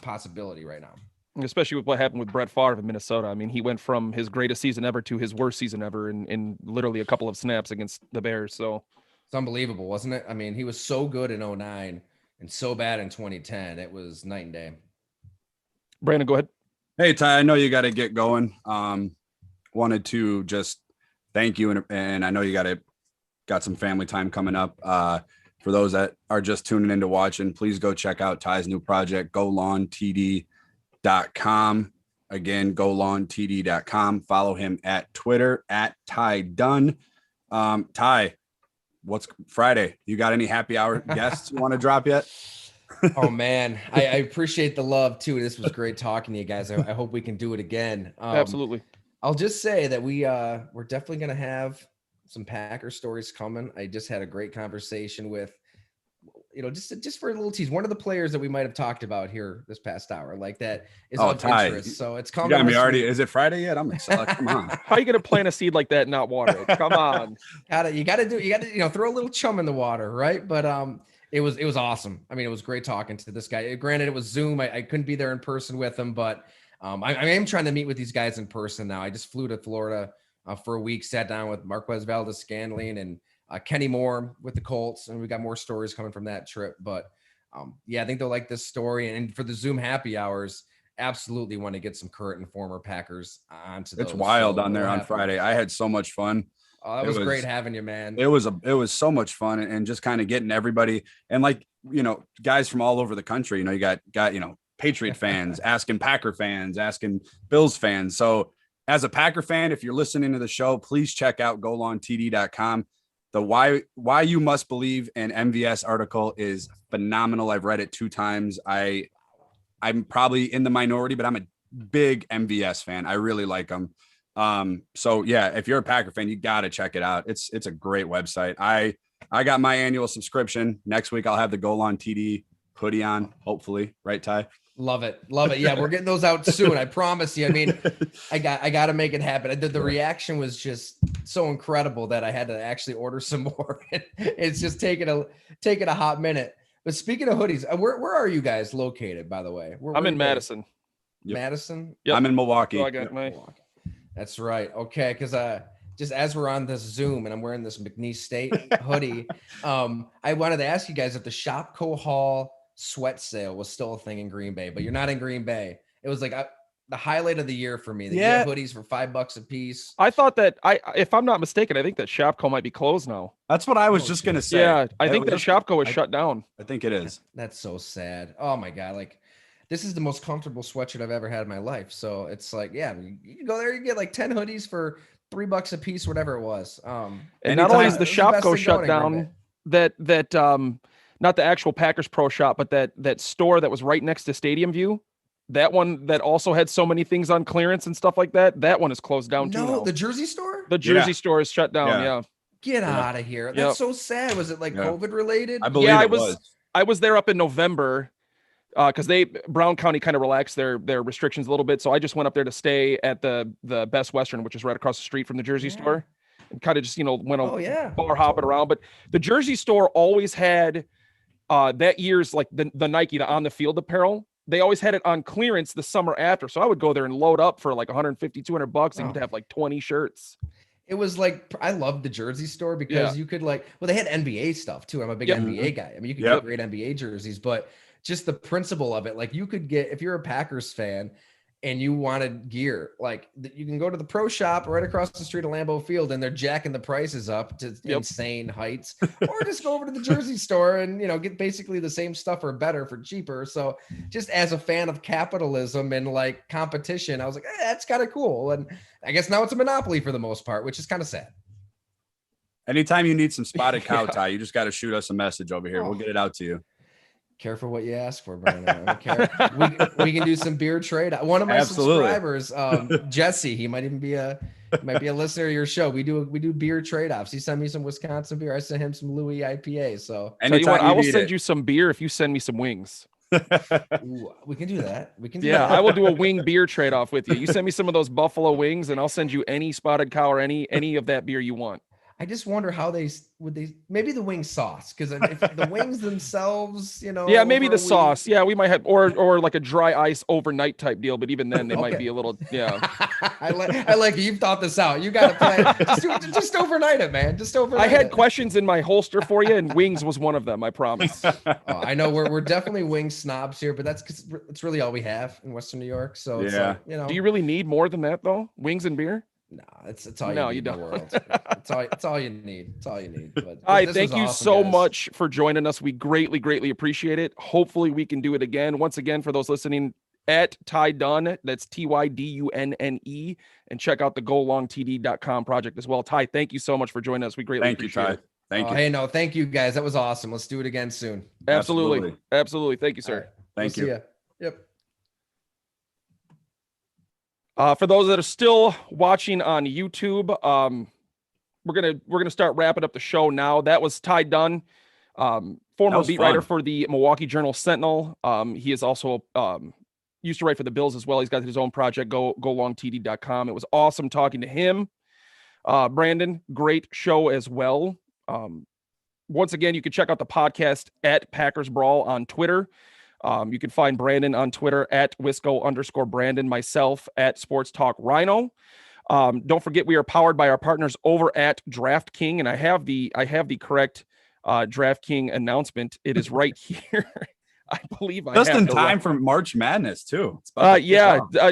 possibility right now. Especially with what happened with Brett Favre in Minnesota. I mean, he went from his greatest season ever to his worst season ever in literally a couple of snaps against the Bears. So it's unbelievable, wasn't it? I mean, he was so good in 2009 and so bad in 2010. It was night and day. Brandon, go ahead. Hey, Ty, I know you got to get going. Wanted to just thank you. And I know you got some family time coming up. For those that are just tuning in to watching, please go check out Ty's new project, golawntd.com. Again, golawntd.com. Follow him at Twitter at Ty Dunn. Ty, what's Friday? You got any happy hour guests you want to drop yet? Oh man, I appreciate the love too. This was great talking to you guys. I hope we can do it again. Absolutely. I'll just say that we're definitely going to have some Packer stories coming. I just had a great conversation with, just for a little tease, one of the players that we might have talked about here this past hour, like that is of Ty, interest. So it's coming. You got me already. Is it Friday yet? I'm excited. Come on. How are you going to plant a seed like that and not water it? Come on. You got to throw a little chum in the water, right? But it was awesome. I mean, it was great talking to this guy. Granted, it was Zoom. I couldn't be there in person with him, but I am trying to meet with these guys in person now. I just flew to Florida for a week, sat down with Marquez Valdez-Scantling and Kenny Moore with the Colts, and we got more stories coming from that trip. But I think they'll like this story. And for the Zoom happy hours, absolutely want to get some current and former Packers onto those. It's wild on there on Friday. I had so much fun. Oh, that was great having you, man. It was so much fun, and just kind of getting everybody, and guys from all over the country. You got Patriot fans asking Packer fans, asking Bills fans. So as a Packer fan, if you're listening to the show, please check out golawntd.com. The why you must believe an MVS article is phenomenal. I've read it 2 times. I'm probably in the minority, but I'm a big MVS fan. I really like him. So yeah, if you're a Packer fan, you got to check it out. It's a great website. I got my annual subscription. Next week I'll have the Goal on TD hoodie on, hopefully, right, Ty? Love it. Yeah, we're getting those out soon. I promise you. I mean, I got to make it happen. The reaction was just so incredible that I had to actually order some more. It's just taking a hot minute. But speaking of hoodies, where are you guys located, by the way? I'm in Madison. Yep. Madison? Yep. I'm in Milwaukee. So I got my... That's right. Okay, because just as we're on this Zoom and I'm wearing this McNeese State hoodie, I wanted to ask you guys if the Shopko Hall sweat sale was still a thing in Green Bay, but you're not in Green Bay. It was like the highlight of the year for me. They get hoodies for $5 a piece. I thought that if I'm not mistaken, I think that Shopko might be closed now. That's what I was just going to say. Yeah, I think that Shopko is shut down. I think it is. That's so sad. Oh my God. Like, this is the most comfortable sweatshirt I've ever had in my life. So it's like, yeah, you can go there, you get like 10 hoodies for $3 a piece, whatever it was. And not only is the Shopko shut down, that not the actual Packers Pro Shop, but that store that was right next to Stadium View, that one that also had so many things on clearance and stuff like that, that one is closed down too. No, the Jersey store? The Jersey store is shut down, yeah. Get out of here. That's so sad. Was it like COVID related? I believe it was. I was there up in November because Brown County kind of relaxed their restrictions a little bit. So I just went up there to stay at the Best Western, which is right across the street from the Jersey store, and kind of just, went bar hopping around. But the Jersey store always had that year's like the Nike, the on the field apparel. They always had it on clearance the summer after. So I would go there and load up for like $150, $200 and you'd have like 20 shirts. It was like, I loved the Jersey store because you could they had NBA stuff too. I'm a big NBA guy. I mean, you could get great NBA jerseys, but just the principle of it, like you could get, if you're a Packers fan and you wanted gear, like you can go to the pro shop right across the street of Lambeau Field and they're jacking the prices up to insane heights, or just go over to the Jersey store and, get basically the same stuff or better for cheaper. So just as a fan of capitalism and like competition, I was like, that's kind of cool. And I guess now it's a monopoly for the most part, which is kind of sad. Anytime you need some spotted cow, Ty, you just got to shoot us a message over here. We'll get it out to you. Careful what you ask for, Brandon. I don't care. We can do some beer trade. One of my subscribers, Jesse, he might even be a listener of your show. We do beer trade-offs. He sent me some Wisconsin beer. I sent him some Louis IPA. So I will send you some beer if you send me some wings. Ooh, we can do that. I will do a wing beer trade-off with you. You send me some of those buffalo wings and I'll send you any spotted cow or any of that beer you want. I just wonder how maybe the wing sauce, because if the wings themselves, maybe the sauce. Yeah, we might have or like a dry ice overnight type deal, but even then they might be a little I like you've thought this out. You got to play just overnight it, man. Just overnight. I had questions in my holster for you, and wings was one of them. I promise. I know we're definitely wing snobs here, but that's because it's really all we have in Western New York. So it's like, do you really need more than that though? Wings and beer? No, it's all you need in the world. It's all you need. It's all you need. But all right, thank you so much for joining us. We greatly appreciate it. Hopefully we can do it again. Once again, for those listening, at Ty Dunne, that's TYDUNNE, and check out the golongtd.com project as well. Ty, thank you so much for joining us. We greatly appreciate it. Thank you. Hey, no, thank you guys. That was awesome. Let's do it again soon. Absolutely. Thank you, sir. Right. Thank you. See ya. Yep. For those that are still watching on YouTube, we're gonna start wrapping up the show now. That was Ty Dunne, former beat writer for the Milwaukee Journal-Sentinel. He is also used to write for the Bills as well. He's got his own project, golongtd.com. It was awesome talking to him. Brandon, great show as well. Once again, you can check out the podcast at Packers Brawl on Twitter. You can find Brandon on Twitter at Wisco_Brandon, myself at Sports Talk Rhino. Don't forget, we are powered by our partners over at DraftKings, and I have the correct DraftKings announcement. It is right here. I believe just in time for March Madness too.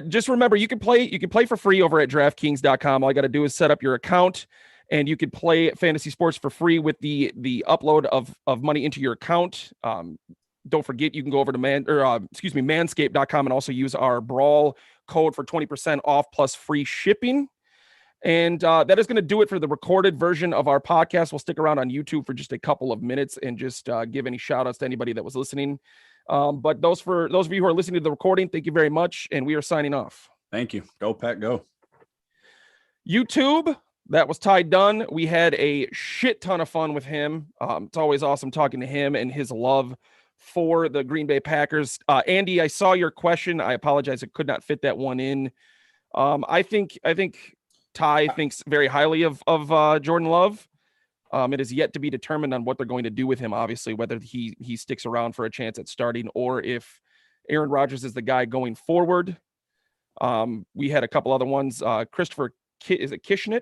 Just remember, you can play for free over at DraftKings.com. All you got to do is set up your account, and you can play fantasy sports for free with the upload of money into your account. Don't forget, you can go over to manscaped.com and also use our Brawl code for 20% off plus free shipping. And that is going to do it for the recorded version of our podcast. We'll stick around on YouTube for just a couple of minutes and just give any shout outs to anybody that was listening. But for those of you who are listening to the recording, thank you very much. And we are signing off. Thank you. Go Pack, go. YouTube, that was Ty Dunne. We had a shit ton of fun with him. It's always awesome talking to him and his love for the Green Bay Packers. Andy, I saw your question. I apologize. I could not fit that one in. I think Ty thinks very highly of Jordan Love. It is yet to be determined on what they're going to do with him, obviously, whether he sticks around for a chance at starting or if Aaron Rodgers is the guy going forward. We had a couple other ones. Christopher, is it Kishnett?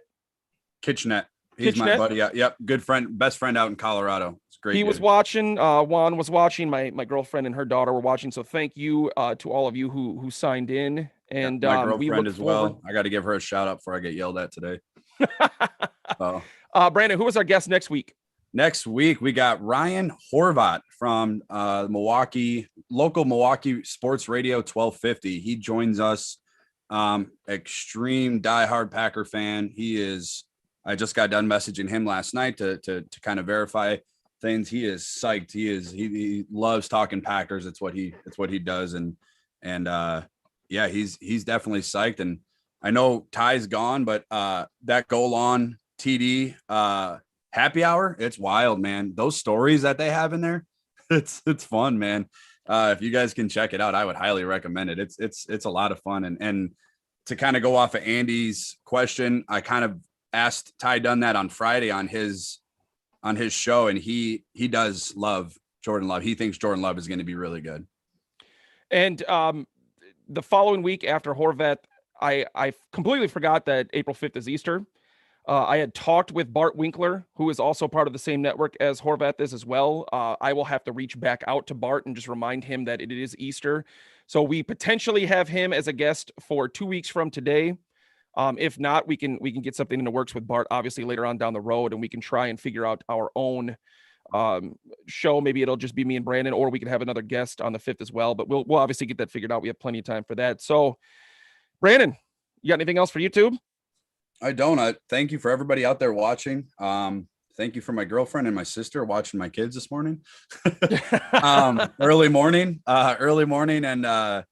Kitchenet. He's my buddy. Yep. Good friend, best friend out in Colorado. It's great. He was watching. Juan was watching. My girlfriend and her daughter were watching. So thank you to all of you who signed in. And my girlfriend as well. I got to give her a shout out before I get yelled at today. Brandon, who is our guest next week? Next week we got Ryan Horvat from local Milwaukee Sports Radio 1250. He joins us. Extreme diehard Packer fan. He is. I just got done messaging him last night to kind of verify things. He is psyched. He loves talking Packers. It's what he does. And yeah, he's definitely psyched. And I know Ty's gone, but that goal on TD happy hour, it's wild, man. Those stories that they have in there, it's fun, man. If you guys can check it out, I would highly recommend it. It's a lot of fun. And to kind of go off of Andy's question, I kind of asked Ty Dunn that on Friday on his show, and he does love Jordan Love. He thinks Jordan Love is going to be really good. And the following week after Horvat, I completely forgot that April 5th is Easter. I had talked with Bart Winkler, who is also part of the same network as Horvat is as well. I will have to reach back out to Bart and just remind him that it is Easter. So we potentially have him as a guest for 2 weeks from today. If not, we can get something in the works with Bart, obviously later on down the road, and we can try and figure out our own show. Maybe it'll just be me and Brandon, or we can have another guest on the 5th as well, but we'll obviously get that figured out. We have plenty of time for that. So Brandon, you got anything else for YouTube? I don't. Thank you for everybody out there watching. Thank you for my girlfriend and my sister watching my kids this morning. Early morning. And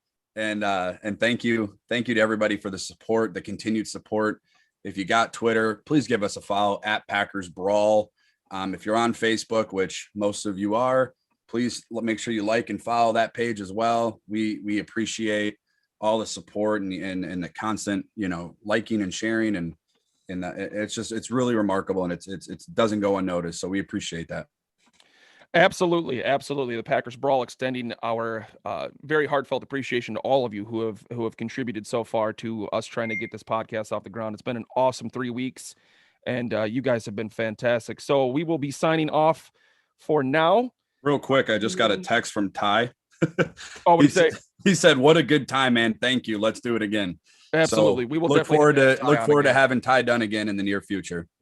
thank you to everybody for the support, the continued support. If you got Twitter, please give us a follow at Packers Brawl. If you're on Facebook, which most of you are, please make sure you like and follow that page as well. We appreciate all the support and the constant, liking and sharing, and it's really remarkable, and it doesn't go unnoticed. So we appreciate that. Absolutely. The Packers Brawl, extending our very heartfelt appreciation to all of you who have contributed so far to us trying to get this podcast off the ground. It's been an awesome 3 weeks, and you guys have been fantastic. So we will be signing off for now. Real quick, I just got a text from Ty. Oh, what did he say? He said, "What a good time, man. Thank you. Let's do it again." Absolutely. So we will look forward to having Ty Dunn again in the near future.